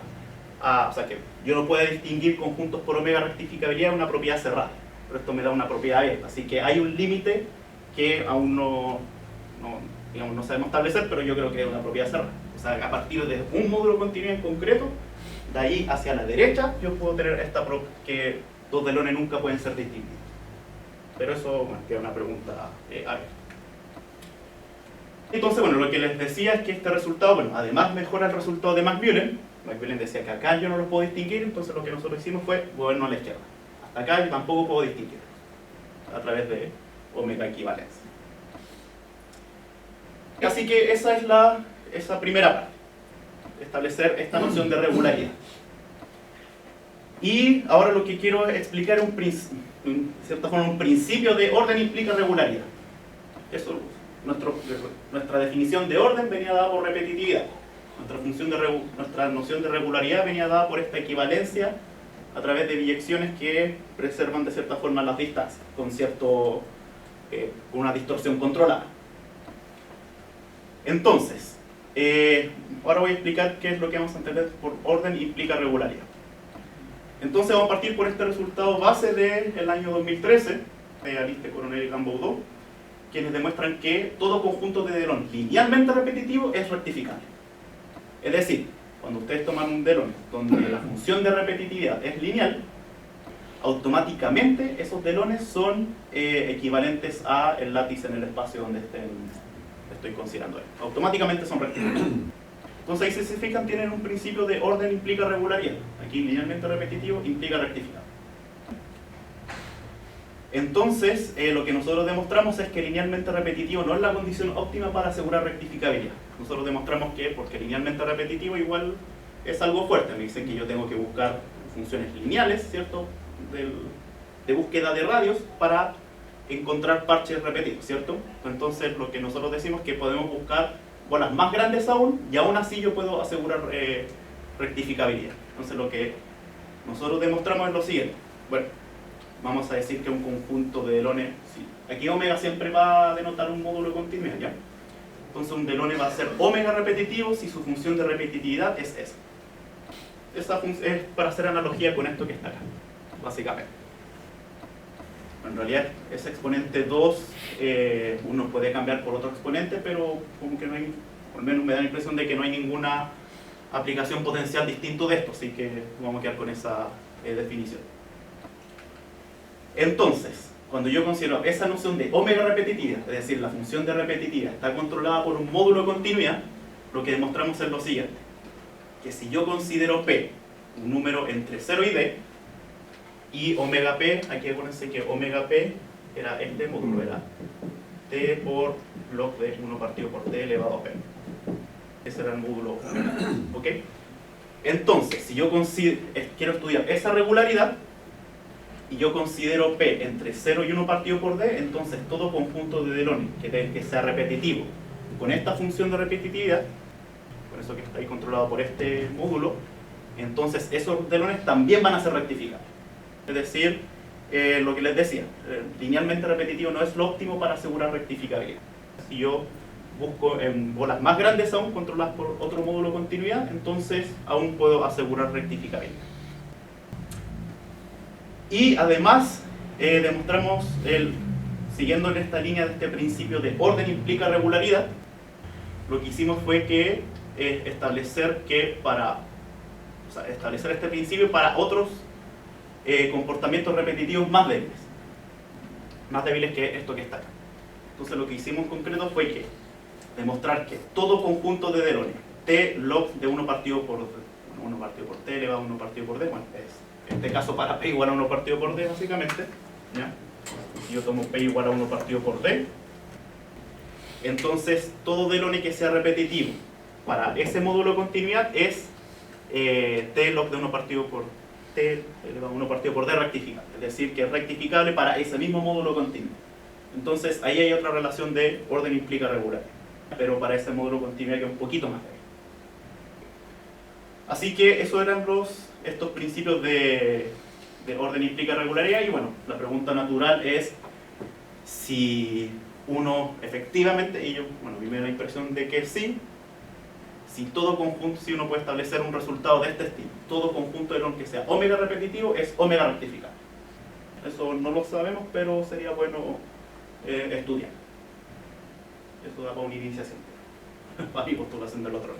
o sea que yo no pueda distinguir conjuntos por omega rectificabilidad, es una propiedad cerrada, pero esto me da una propiedad abierta, así que hay un límite que aún no sabemos establecer, pero yo creo que es una propiedad cerrada. O sea, a partir de un módulo de continuidad en concreto, de ahí hacia la derecha, yo puedo tener esta propiedad que dos Delaunay nunca pueden ser distinguidos. Pero eso, bueno, queda una pregunta abierta. Entonces, bueno, lo que les decía es que este resultado, bueno, además mejora el resultado de Macmillan. Macmillan decía que acá yo no los puedo distinguir, entonces lo que nosotros hicimos fue movernos a la izquierda. Hasta acá yo tampoco puedo distinguir, a través de omega equivalencia. Así que esa es esa primera parte, establecer esta noción de regularidad. Y ahora lo que quiero explicar es en cierta forma un principio de orden implica regularidad. Eso, nuestra definición de orden venía dada por repetitividad. Nuestra noción de regularidad venía dada por esta equivalencia a través de biyecciones que preservan de cierta forma las distancias, con una distorsión controlada. Entonces, ahora voy a explicar qué es lo que vamos a entender por orden implica regularidad. Entonces vamos a partir por este resultado base del año 2013, de Aliste, Coronel y Gamboudou, quienes demuestran que todo conjunto de Delaunay linealmente repetitivo es rectificable. Es decir, cuando ustedes toman un Delaunay donde la función de repetitividad es lineal, automáticamente esos Delaunay son equivalentes a el látice en el espacio donde estoy considerando. Automáticamente son rectificables. Entonces ahí, si se fijan, tienen un principio de orden implica regularidad. Aquí linealmente repetitivo implica rectificable. Entonces, lo que nosotros demostramos es que linealmente repetitivo no es la condición óptima para asegurar rectificabilidad. Nosotros demostramos que, porque linealmente repetitivo igual es algo fuerte. Me dicen que yo tengo que buscar funciones lineales, ¿cierto? De búsqueda de radios para encontrar parches repetidos, ¿cierto? Entonces, lo que nosotros decimos es que podemos buscar bolas más grandes aún, y aún así yo puedo asegurar rectificabilidad. Entonces, lo que nosotros demostramos es lo siguiente. Bueno, vamos a decir que un conjunto de Delaunay, sí. Aquí omega siempre va a denotar un módulo de continuidad, ¿ya? Entonces un Delaunay va a ser omega repetitivo si su función de repetitividad es esa. Esa es para hacer analogía con esto que está acá, básicamente. En realidad ese exponente 2 uno puede cambiar por otro exponente, pero como que no hay, al menos me da la impresión de que no hay ninguna aplicación potencial distinto de esto, así que vamos a quedar con esa definición. Entonces, cuando yo considero esa noción de omega repetitiva, es decir, la función de repetitividad está controlada por un módulo de continuidad, lo que demostramos es lo siguiente, que si yo considero P un número entre 0 y D, y omega P, aquí acuérdense que omega P era este módulo, era T por log de 1 partido por T elevado a P. Ese era el módulo omega, ¿ok? Entonces, si yo quiero estudiar esa regularidad, y yo considero P entre 0 y 1 partido por D, entonces todo conjunto de Delaunay que sea repetitivo con esta función de repetitividad, por eso que está ahí controlado por este módulo, entonces esos Delaunay también van a ser rectificables. Es decir, lo que les decía, linealmente repetitivo no es lo óptimo para asegurar rectificabilidad. Si yo busco en bolas más grandes aún, controladas por otro módulo de continuidad, entonces aún puedo asegurar rectificabilidad. Y además, demostramos, siguiendo en esta línea de este principio de orden implica regularidad, lo que hicimos fue que establecer este principio para otros comportamientos repetitivos más débiles que esto que está acá. Entonces lo que hicimos en concreto fue que demostrar que todo conjunto de Delaunay, T log de 1 partido por T elevado a 1 partido por D, bueno, es en este caso para P igual a 1 partido por D básicamente, ¿ya? Si yo tomo P igual a 1 partido por D, entonces todo Delaunay que sea repetitivo para ese módulo de continuidad es T log de 1 partido por T elevado a 1 partido por D rectificable, es decir, que es rectificable para ese mismo módulo continuo. Entonces ahí hay otra relación de orden implica regularidad, pero para ese módulo de continuidad que es un poquito más débil. Así que esos eran estos principios de orden implica regularidad, y bueno, la pregunta natural es si uno efectivamente, y yo, bueno, mi primera impresión de que sí, si todo conjunto, si uno puede establecer un resultado de este estilo, todo conjunto de Delaunay que sea omega repetitivo es omega rectificable. Eso no lo sabemos, pero sería bueno estudiar. Eso da para una iniciación, para mi postulación del otro.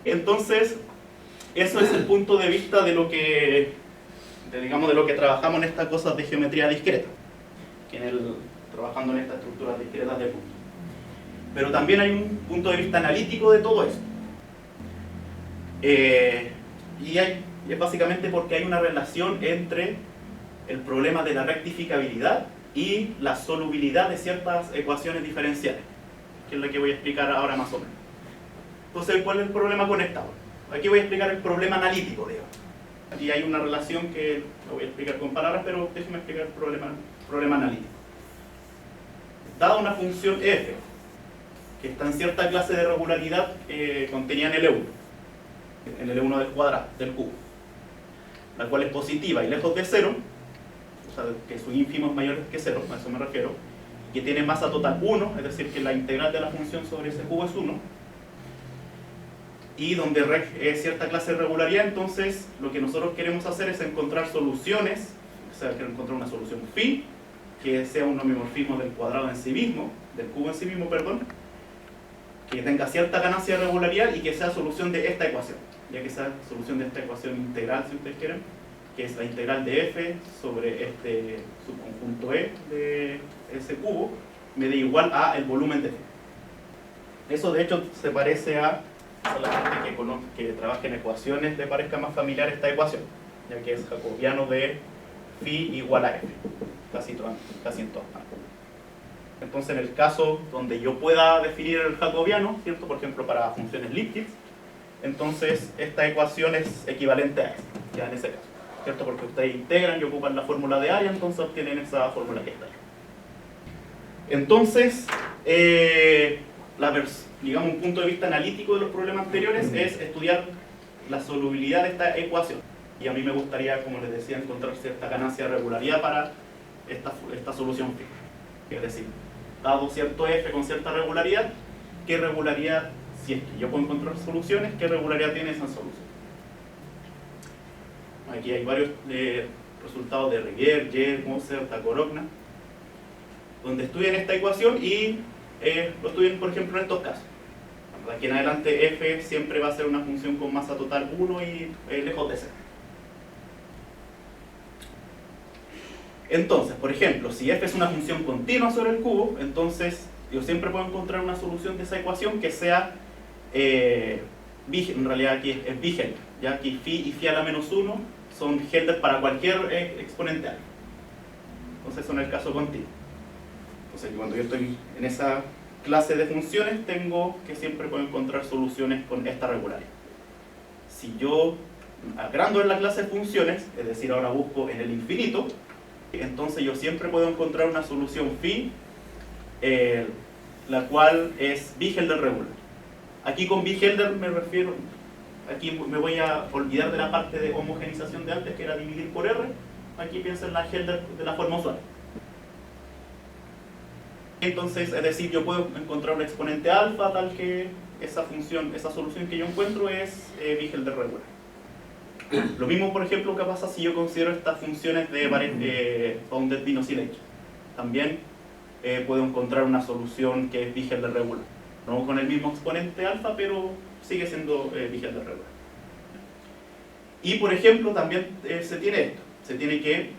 Entonces, eso es el punto de vista de lo que, digamos, de lo que trabajamos en estas cosas de geometría discreta, trabajando en estas estructuras discretas de puntos. Pero también hay un punto de vista analítico de todo esto. Y es básicamente porque hay una relación entre el problema de la rectificabilidad y la solubilidad de ciertas ecuaciones diferenciales, que es la que voy a explicar ahora más o menos. Entonces, ¿cuál es el problema conectado? Aquí voy a explicar el problema analítico, digamos. Aquí hay una relación que lo voy a explicar con palabras, pero déjeme explicar el problema analítico. Dada una función f, que está en cierta clase de regularidad contenida en el L1 del cuadrado, del cubo, la cual es positiva y lejos de 0, o sea, que sus ínfimos mayores que 0, a eso me refiero, que tiene masa total 1, es decir, que la integral de la función sobre ese cubo es 1, y donde es cierta clase de regularidad, entonces lo que nosotros queremos hacer es encontrar soluciones, o sea, quiero encontrar una solución phi, que sea un homeomorfismo del cuadrado en sí mismo, del cubo en sí mismo, perdón, que tenga cierta ganancia de regularidad y que sea solución de esta ecuación, ya que sea solución de esta ecuación integral, si ustedes quieren, que es la integral de f sobre este subconjunto E de ese cubo, me da igual a el volumen de f. Eso de hecho se parece a la gente que trabaja en ecuaciones le parezca más familiar esta ecuación, ya que es jacobiano de phi igual a f, casi en todas partes. Entonces, en el caso donde yo pueda definir el jacobiano, ¿cierto? Por ejemplo, para funciones Lipschitz, entonces esta ecuación es equivalente a esta, ya en ese caso, ¿cierto? Porque ustedes integran y ocupan la fórmula de área, entonces obtienen esa fórmula que está ahí. Entonces, digamos, un punto de vista analítico de los problemas anteriores es estudiar la solubilidad de esta ecuación. Y a mí me gustaría, como les decía, encontrar cierta ganancia de regularidad para esta solución fija. Es decir, dado cierto f con cierta regularidad, ¿qué regularidad, si es que yo puedo encontrar soluciones, qué regularidad tiene esa solución? Aquí hay varios resultados de Regier, Yer, Moser, Takorogna, donde estudian esta ecuación y lo estudian, por ejemplo, en estos casos. De aquí en adelante f siempre va a ser una función con masa total 1 y lejos de 0. Entonces, por ejemplo, si f es una función continua sobre el cubo, entonces yo siempre puedo encontrar una solución de esa ecuación que sea en realidad aquí es B-Helder, ya aquí phi y phi a la menos 1 son Helder para cualquier exponente alfa. Entonces eso en el caso continuo. Entonces cuando yo estoy en esa clase de funciones tengo que siempre puedo encontrar soluciones con esta regularidad. Si yo agrando en la clase de funciones, es decir, ahora busco en el infinito, entonces yo siempre puedo encontrar una solución phi, la cual es B-Helder regular. Aquí con B-Helder me refiero, aquí me voy a olvidar de la parte de homogenización de antes, que era dividir por R. Aquí pienso en la Helder de la forma usual. Entonces, es decir, yo puedo encontrar un exponente alfa tal que esa función, esa solución que yo encuentro es B-Helder regular. Lo mismo, por ejemplo, que pasa si yo considero estas funciones de bounded oscillation. También puedo encontrar una solución que es B-Helder regular. No con el mismo exponente alfa, pero sigue siendo B-Helder regular. Y, por ejemplo, también se tiene esto. Se tiene que,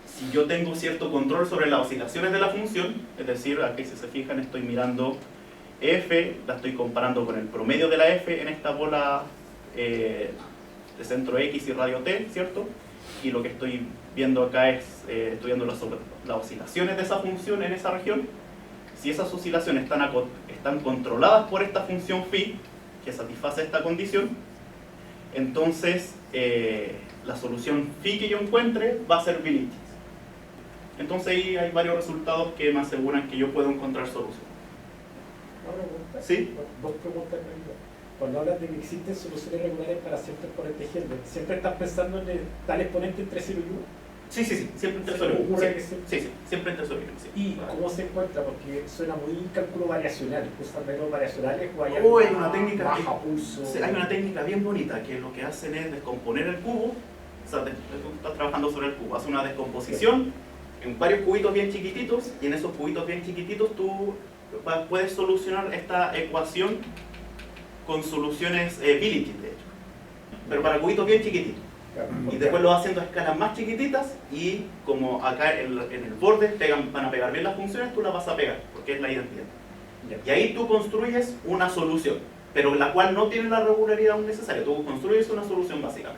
si yo tengo cierto control sobre las oscilaciones de la función, es decir, aquí si se fijan estoy mirando f, la estoy comparando con el promedio de la f en esta bola de centro x y radio t, ¿cierto? Y lo que estoy viendo acá es, estoy viendo las oscilaciones de esa función en esa región. Si esas oscilaciones están controladas por esta función phi, que satisface esta condición, entonces la solución phi que yo encuentre va a ser B-Lipschitz. Entonces ahí hay varios resultados que me aseguran que yo puedo encontrar solución. ¿Una pregunta? ¿Sí? Dos preguntas en realidad. Cuando hablas de que existen soluciones regulares para cierto exponente Helder, ¿siempre estás pensando en tal exponente entre 0 y 1? Sí, siempre entre ¿Se 0 y 1. ocurre que se- Sí, siempre entre 0 y 1. Sí. ¿Y cómo se encuentra? Porque suena muy cálculo variacional. ¿Usan arreglos variacionales o hay Hay alguna una técnica baja pulso? Sí, hay una técnica bien bonita que lo que hacen es descomponer el cubo. O sea, tú estás trabajando sobre el cubo, hace una descomposición en varios cubitos bien chiquititos, y en esos cubitos bien chiquititos tú puedes solucionar esta ecuación con soluciones B-Lipschitz, de hecho, pero para cubitos bien chiquititos. Y después lo vas haciendo a escalas más chiquititas, y como acá en el borde van a pegar bien las funciones, tú las vas a pegar, porque es la identidad. Y ahí tú construyes una solución, pero la cual no tiene la regularidad aún necesaria. Tú construyes una solución básica.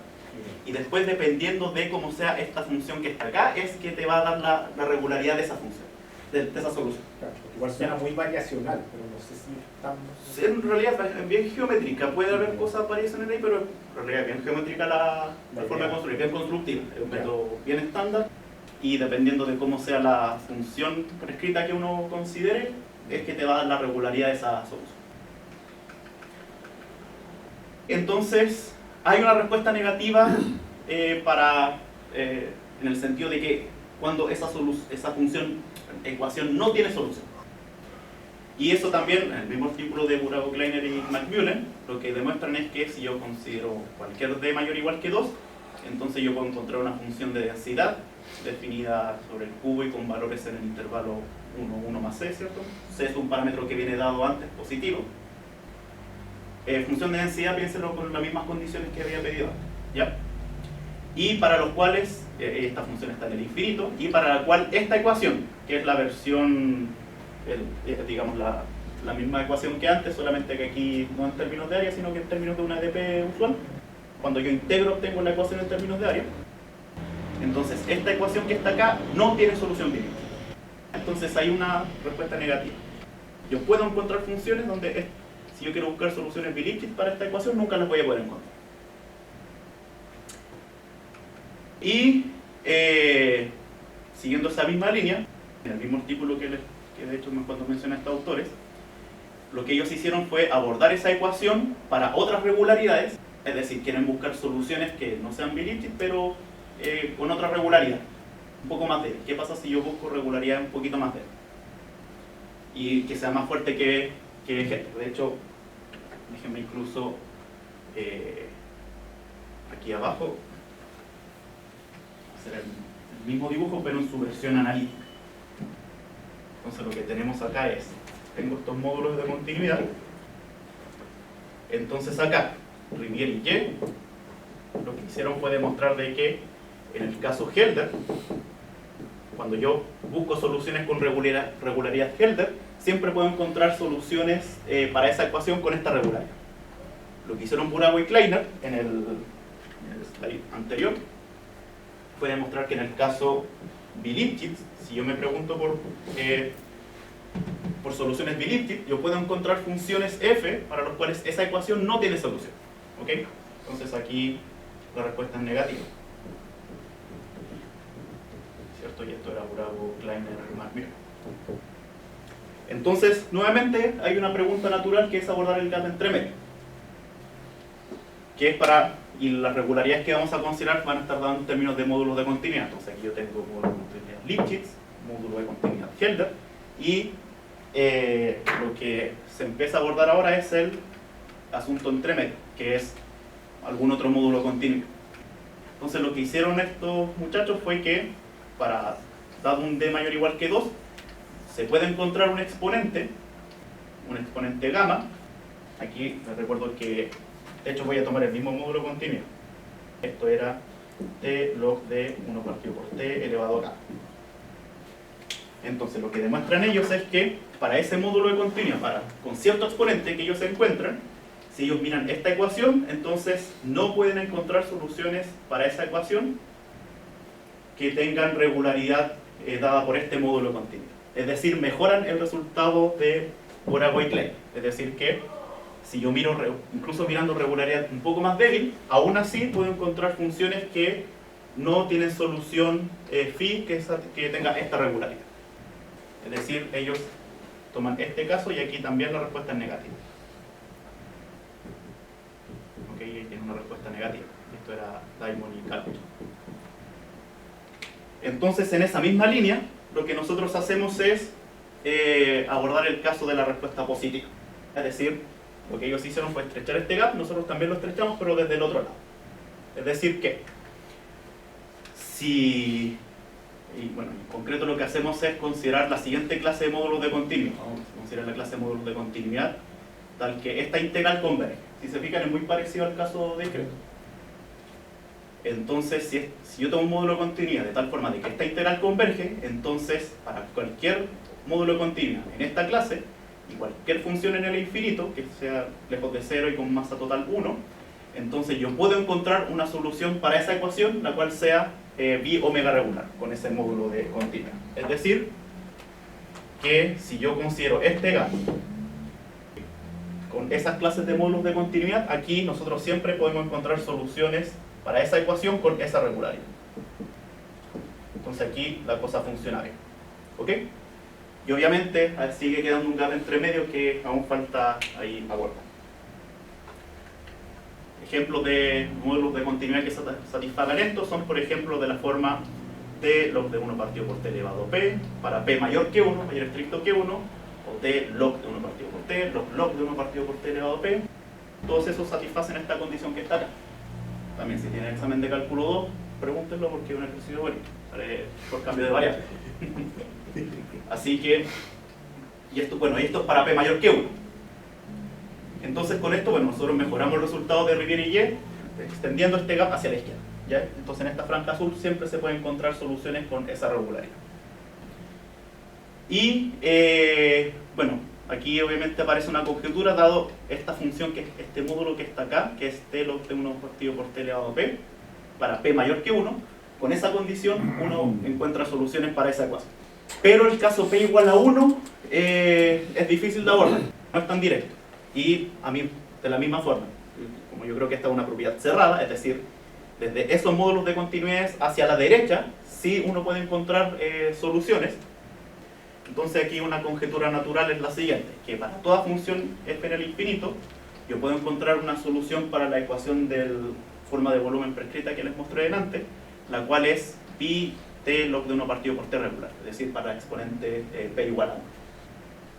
Y después, dependiendo de cómo sea esta función que está acá, es que te va a dar la regularidad de esa función, de esa solución. Claro, porque igual suena muy variacional, pero no sé si estamos... En realidad es bien geométrica, puede haber cosas variaciones ahí, pero en realidad es bien geométrica la forma de construir, bien constructiva, es un método bien estándar, y dependiendo de cómo sea la función prescrita que uno considere, es que te va a dar la regularidad de esa solución. Entonces, hay una respuesta negativa en el sentido de que cuando esa ecuación no tiene solución. Y eso también, en el mismo artículo de Burago, Kleiner y McMullen, lo que demuestran es que si yo considero cualquier d mayor o igual que 2, entonces yo puedo encontrar una función de densidad definida sobre el cubo y con valores en el intervalo 1, 1 más c, ¿cierto? C es un parámetro que viene dado antes, positivo. Función de densidad, piénselo con las mismas condiciones que había pedido antes, ¿ya? Y para los cuales, esta función está en el infinito, y para la cual esta ecuación, que es la versión, digamos la misma ecuación que antes, solamente que aquí no en términos de área, sino que en términos de una EDP usual, cuando yo integro obtengo la ecuación en términos de área. Entonces, esta ecuación que está acá no tiene solución lineal. Entonces hay una respuesta negativa. Yo puedo encontrar funciones donde, si yo quiero buscar soluciones B-Lipschitz para esta ecuación, nunca las voy a poder encontrar. Y siguiendo esa misma línea, en el mismo artículo que de hecho cuando mencioné a estos autores, lo que ellos hicieron fue abordar esa ecuación para otras regularidades, es decir, quieren buscar soluciones que no sean B-Lipschitz, pero con otra regularidad, un poco más débil. ¿Qué pasa si yo busco regularidad un poquito más débil? Y que sea más fuerte que Helder. De hecho, déjenme incluso aquí abajo hacer el mismo dibujo, pero en su versión analítica. Entonces lo que tenemos acá es, tengo estos módulos de continuidad. Entonces acá, Rivière y Y, lo que hicieron fue demostrar de que en el caso Helder, cuando yo busco soluciones con regularidad Helder, siempre puedo encontrar soluciones para esa ecuación con esta regularidad. lo que hicieron Burago y Kleiner en el slide anterior fue demostrar que en el caso Bilipchitz, si yo me pregunto por soluciones Bilipchitz, yo puedo encontrar funciones f para los cuales esa ecuación no tiene solución. ¿Ok? Entonces aquí la respuesta es negativa. ¿Cierto? Y esto era Burago, Kleiner, Marmiro. Entonces, nuevamente, hay una pregunta natural que es abordar el gap entre medio. Que es y las regularidades que vamos a considerar van a estar dadas en términos de módulos de continuidad. Entonces aquí yo tengo módulo de continuidad Lipschitz, módulo de continuidad Helder, y lo que se empieza a abordar ahora es el asunto entre medio, que es algún otro módulo continuo. Entonces lo que hicieron estos muchachos fue que, dado un d mayor o igual que 2, se puede encontrar un exponente gamma. Aquí les recuerdo que, de hecho, voy a tomar el mismo módulo continuo. Esto era t log de 1 partido por t elevado a k. Entonces lo que demuestran ellos es que para ese módulo de continuidad, con cierto exponente que ellos encuentran, si ellos miran esta ecuación, entonces no pueden encontrar soluciones para esa ecuación que tengan regularidad dada por este módulo de continuidad. Es decir, mejoran el resultado de Burago y Kleiner. Es decir que si yo miro, incluso mirando regularidad un poco más débil, aún así puedo encontrar funciones que no tienen solución phi que tenga esta regularidad. Es decir, ellos toman este caso y aquí también la respuesta es negativa. Ok, ahí tiene una respuesta negativa. Esto era Diamond y Calvin. Entonces, en esa misma línea, lo que nosotros hacemos es abordar el caso de la respuesta positiva. Es decir, lo que ellos hicieron fue estrechar este gap, nosotros también lo estrechamos, pero desde el otro lado. Es decir que, en concreto lo que hacemos es considerar la siguiente clase de módulos de continuidad. Vamos a considerar la clase de módulos de continuidad, tal que esta integral converge. Si se fijan, es muy parecido al caso discreto. Entonces, si yo tomo un módulo de continuidad de tal forma de que esta integral converge, entonces para cualquier módulo de continuidad en esta clase, y cualquier función en el infinito, que sea lejos de 0 y con masa total 1, entonces yo puedo encontrar una solución para esa ecuación, la cual sea bi omega regular, con ese módulo de continuidad. Es decir, que si yo considero este gap con esas clases de módulos de continuidad, aquí nosotros siempre podemos encontrar soluciones para esa ecuación con esa regularidad. Entonces aquí la cosa funciona bien. ¿Ok? Y obviamente sigue quedando un gap entre medio que aún falta ahí abordar. Ejemplos de módulos de continuidad que satisfagan esto son, por ejemplo, de la forma t log de 1 partido por t elevado a p, para p mayor que 1, mayor estricto que 1, o t log de 1 partido por t, log de 1 partido por t elevado a p. Todos esos satisfacen esta condición que está acá. También si tienen examen de cálculo 2, pregúntenlo porque es un ejercicio bonito, por cambio de variable. Así que, y esto es para p mayor que 1. Entonces con esto, nosotros mejoramos el resultado de Riviere y Y, extendiendo este gap hacia la izquierda. ¿Ya? Entonces en esta franja azul siempre se pueden encontrar soluciones con esa regularidad. Y, aquí obviamente aparece una conjetura dado esta función, que es este módulo que está acá, que es t log de 1 partido por t elevado a p, para p mayor que 1. Con esa condición uno encuentra soluciones para esa ecuación. Pero el caso p igual a 1 es difícil de abordar, no es tan directo. Y a mí, de la misma forma, como yo creo que esta es una propiedad cerrada, es decir, desde esos módulos de continuidades hacia la derecha, sí uno puede encontrar soluciones. Entonces aquí una conjetura natural es la siguiente, que para toda función f en el infinito, yo puedo encontrar una solución para la ecuación de forma de volumen prescrita que les mostré delante, la cual es pi t log de 1 partido por t regular, es decir, para exponente p igual a 1.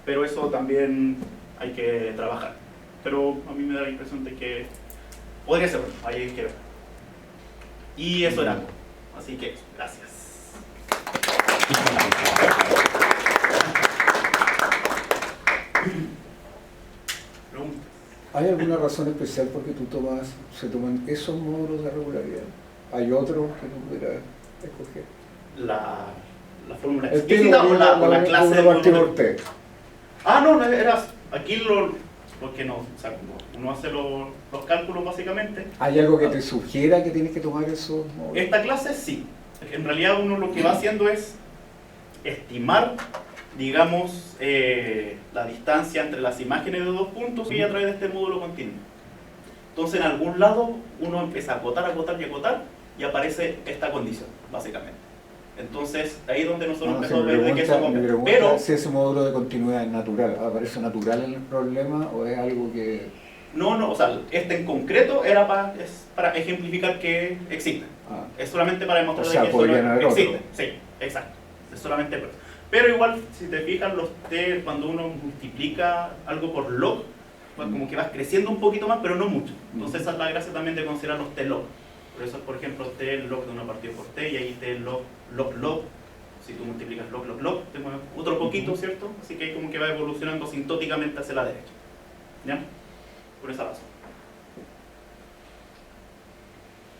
Pero eso también hay que trabajar. Pero a mí me da la impresión de que podría ser bueno, ahí hay que ver. Y eso era. Así que, gracias. ¿Preguntas? ¿Hay alguna razón especial por qué se toman esos módulos de regularidad? ¿Hay otros que no pudieras escoger? La fórmula El explícita o la clase de partido por t. Ah, no, era aquí porque no, o sea, como uno hace los cálculos básicamente. ¿Hay algo que te sugiera que tienes que tomar esos módulos? Esta clase sí. En realidad uno lo que va haciendo es estimar, digamos, la distancia entre las imágenes de dos puntos y a través de este módulo continuo. Entonces en algún lado uno empieza a acotar y aparece esta condición, básicamente. Entonces ahí es donde nosotros empezamos a ver de qué eso Mi cambia. pregunta Pero es si ese módulo de continuidad es natural. ¿Aparece natural en el problema o es algo que...? no, o sea, este en concreto era para ejemplificar que existe. Ah, Es solamente para demostrar O sea, de que podrían eso haber existe. otro. Sí, exacto. Es solamente por eso. Pero igual, si te fijas, los t, cuando uno multiplica algo por log, pues como que vas creciendo un poquito más, pero no mucho. Entonces esa es la gracia también de considerar los t log. Por eso, por ejemplo, t log de 1 partido por t, y ahí t log. Si tú multiplicas log, te mueve otro poquito, ¿cierto? Así que ahí como que va evolucionando asintóticamente hacia la derecha. ¿Ya? Por esa razón.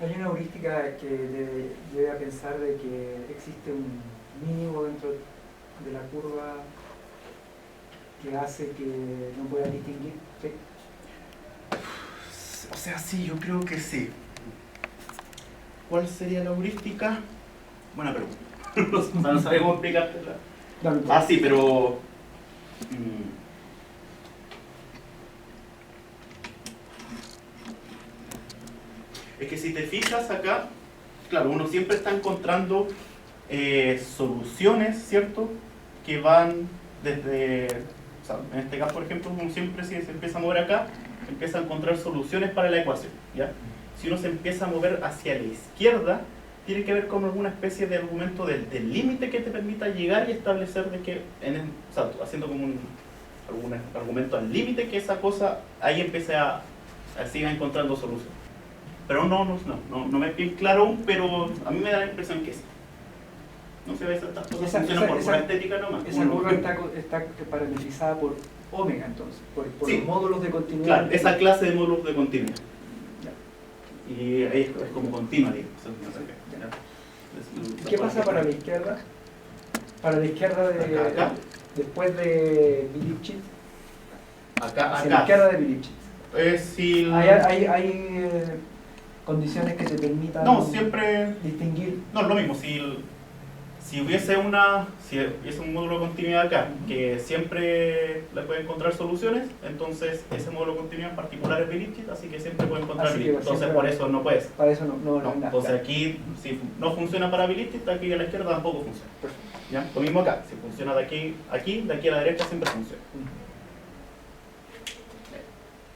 Hay una heurística que lleve a pensar de que existe un mínimo dentro de la curva que hace que no puedan distinguir. ¿Sí? O sea, sí, yo creo que sí. ¿Cuál sería la heurística? Buena pregunta. O sea, no sabía cómo explicártela. Ah, sí, pero... Es que si te fijas acá, claro, uno siempre está encontrando soluciones, ¿cierto? Que van desde... O sea, en este caso, por ejemplo, uno siempre si se empieza a mover acá, empieza a encontrar soluciones para la ecuación, ¿ya? Si uno se empieza a mover hacia la izquierda, tiene que ver con alguna especie de argumento del límite que te permita llegar y establecer de que, o sea, haciendo como algún argumento al límite, que esa cosa ahí empiece a siga encontrando solución. Pero no me es bien claro aún, pero a mí me da la impresión que sí. No se ve tantas cosas, funciona por pura estética nomás. Esa curva está parametrizada por omega, entonces, por Sí. los módulos de continuidad. Claro, esa clase de módulos de continuidad. Y ahí es como continua, digamos. ¿Qué pasa para la izquierda? Para la izquierda de... Acá. Después de Bilipchit. Acá. Hacia la izquierda de Bilipchit. Si Hay condiciones que te permitan no, siempre... distinguir. No, lo mismo. Si hubiese un módulo de continuidad acá, que siempre le puede encontrar soluciones, entonces ese módulo de continuidad en particular es Bilipchit, así que siempre puede encontrar Así que Bilipchit. Entonces siempre- por eso no puedes. Para eso no No, entonces aquí, si no funciona para Bilipchit, aquí a la izquierda tampoco funciona. ¿Ya? Lo mismo acá, si funciona de aquí a la derecha siempre funciona.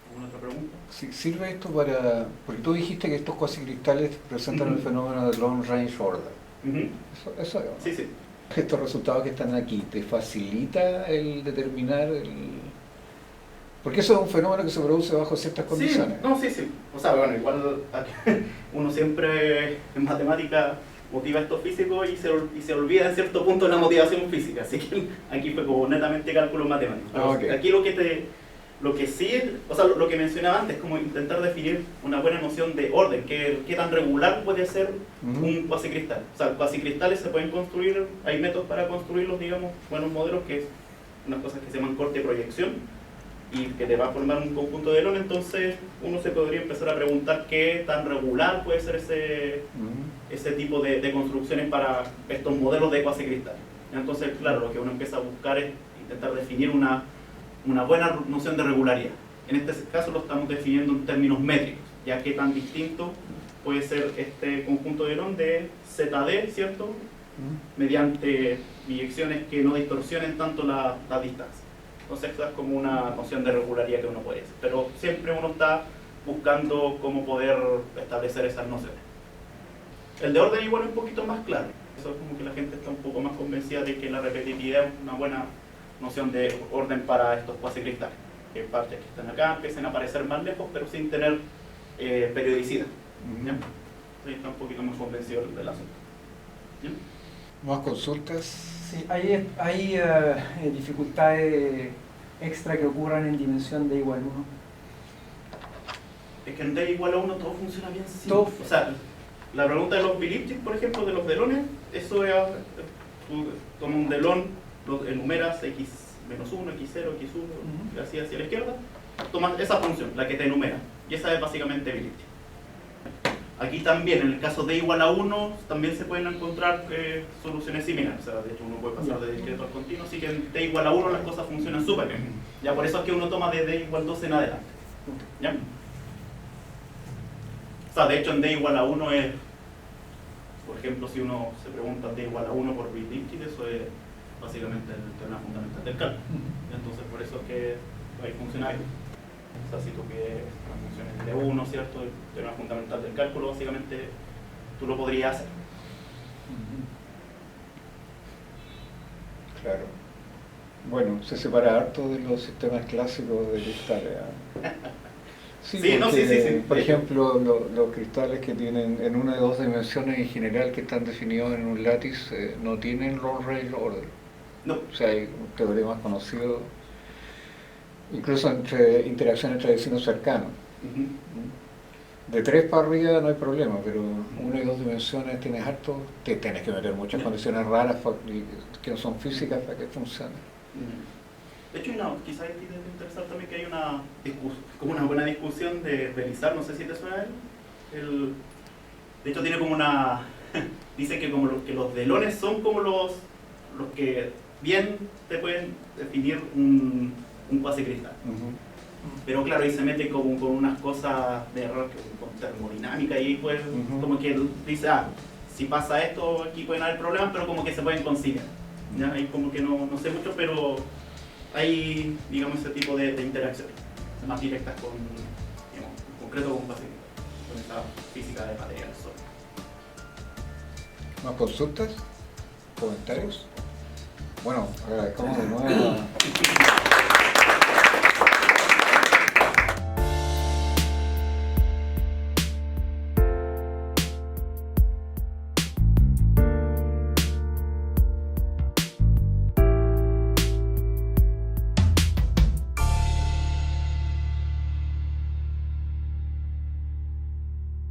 ¿Alguna otra pregunta? Sí, ¿sirve esto para...? Porque tú dijiste que estos cuasicristales presentan el fenómeno de long range order. Eso Sí, sí. estos resultados que están aquí, ¿te facilita el determinar el...? Porque eso es un fenómeno que se produce bajo ciertas condiciones. Sí. O sea, bueno, igual uno siempre en matemática motiva esto físico y se olvida en cierto punto la motivación física. Así que aquí fue como netamente cálculo matemático. Pero Okay. aquí lo que sí, o sea, lo que mencionaba antes, como intentar definir una buena noción de orden, qué tan regular puede ser un cuasicristal. O sea, cuasicristales se pueden construir, hay métodos para construirlos, digamos, buenos modelos, que es unas cosas que se llaman corte proyección, y que te va a formar un conjunto de Elon. Entonces uno se podría empezar a preguntar qué tan regular puede ser ese tipo de construcciones para estos modelos de cuasicristal. Entonces, claro, lo que uno empieza a buscar es intentar definir una buena noción de regularidad. En este caso lo estamos definiendo en términos métricos, ya que tan distinto puede ser este conjunto de Elon de ZD, ¿cierto? Mediante biyecciones que no distorsionen tanto la distancia. Entonces esta es como una noción de regularidad que uno puede hacer, pero siempre uno está buscando cómo poder establecer esas nociones. El de orden igual es un poquito más claro, eso es como que la gente está un poco más convencida de que la repetitividad es una buena noción de orden para estos cuasicristales, que partes que están acá empiecen a aparecer más lejos pero sin tener periodicidad. ¿Ya? Entonces está un poquito más convencido del asunto. ¿Ya? ¿Más consultas? Sí, hay dificultades extra que ocurran en dimensión d igual 1. Es que en D igual a 1 todo funciona bien simple. Todo. O sea, la pregunta de los Bilipchit, por ejemplo, de los delones, eso es, tú tomas un delón, lo enumeras x-1, x0, x1, y así hacia la izquierda, tomas esa función, la que te enumera, y esa es básicamente Ability. Aquí también, en el caso de igual a 1, también se pueden encontrar soluciones similares. O sea, de hecho, uno puede pasar de discreto al continuo, así que en d igual a 1 las cosas funcionan súper bien. Ya por eso es que uno toma de d igual 2 en adelante. ¿Ya? O sea, de hecho, en d igual a 1 es, por ejemplo, si uno se pregunta d igual a 1 por Ability, eso es básicamente el teorema fundamental del cálculo. Entonces, por eso es que ahí funciona bien. O sea, si tú quieres las funciones de 1, ¿cierto? El teorema fundamental del cálculo, básicamente, tú lo podrías hacer. Claro. Bueno, se separa harto de los sistemas clásicos de cristales. Sí, Sí, no, porque, sí. por ejemplo, los cristales que tienen en una de dos dimensiones en general que están definidos en un látice no tienen Low-Rail Order. No. O sea, hay un teorema conocido, incluso entre interacciones entre vecinos cercanos. Ujú. De 3 para arriba no hay problema, pero 1 y 2 dimensiones tienes harto, te tienes que meter muchas condiciones raras que no son físicas para que funcione. De hecho, quizás aquí debe interesar también que hay como una buena discusión de Lizard, no sé si te suena él. De hecho, tiene como una. Dice que como que los velones son como los que bien te pueden definir un cuasicristal. Pero claro, ahí se mete como con unas cosas de error con termodinámica y pues como que dice, si pasa esto, aquí pueden haber problemas, pero como que se pueden conciliar. ¿Ya? Ahí como que no sé mucho, pero hay, digamos, ese tipo de interacciones más directas con, digamos, en concreto con cuasicristal, con esa física de materiales sólidos. ¿Más consultas? ¿Comentarios? Bueno, agradecemos de nuevo a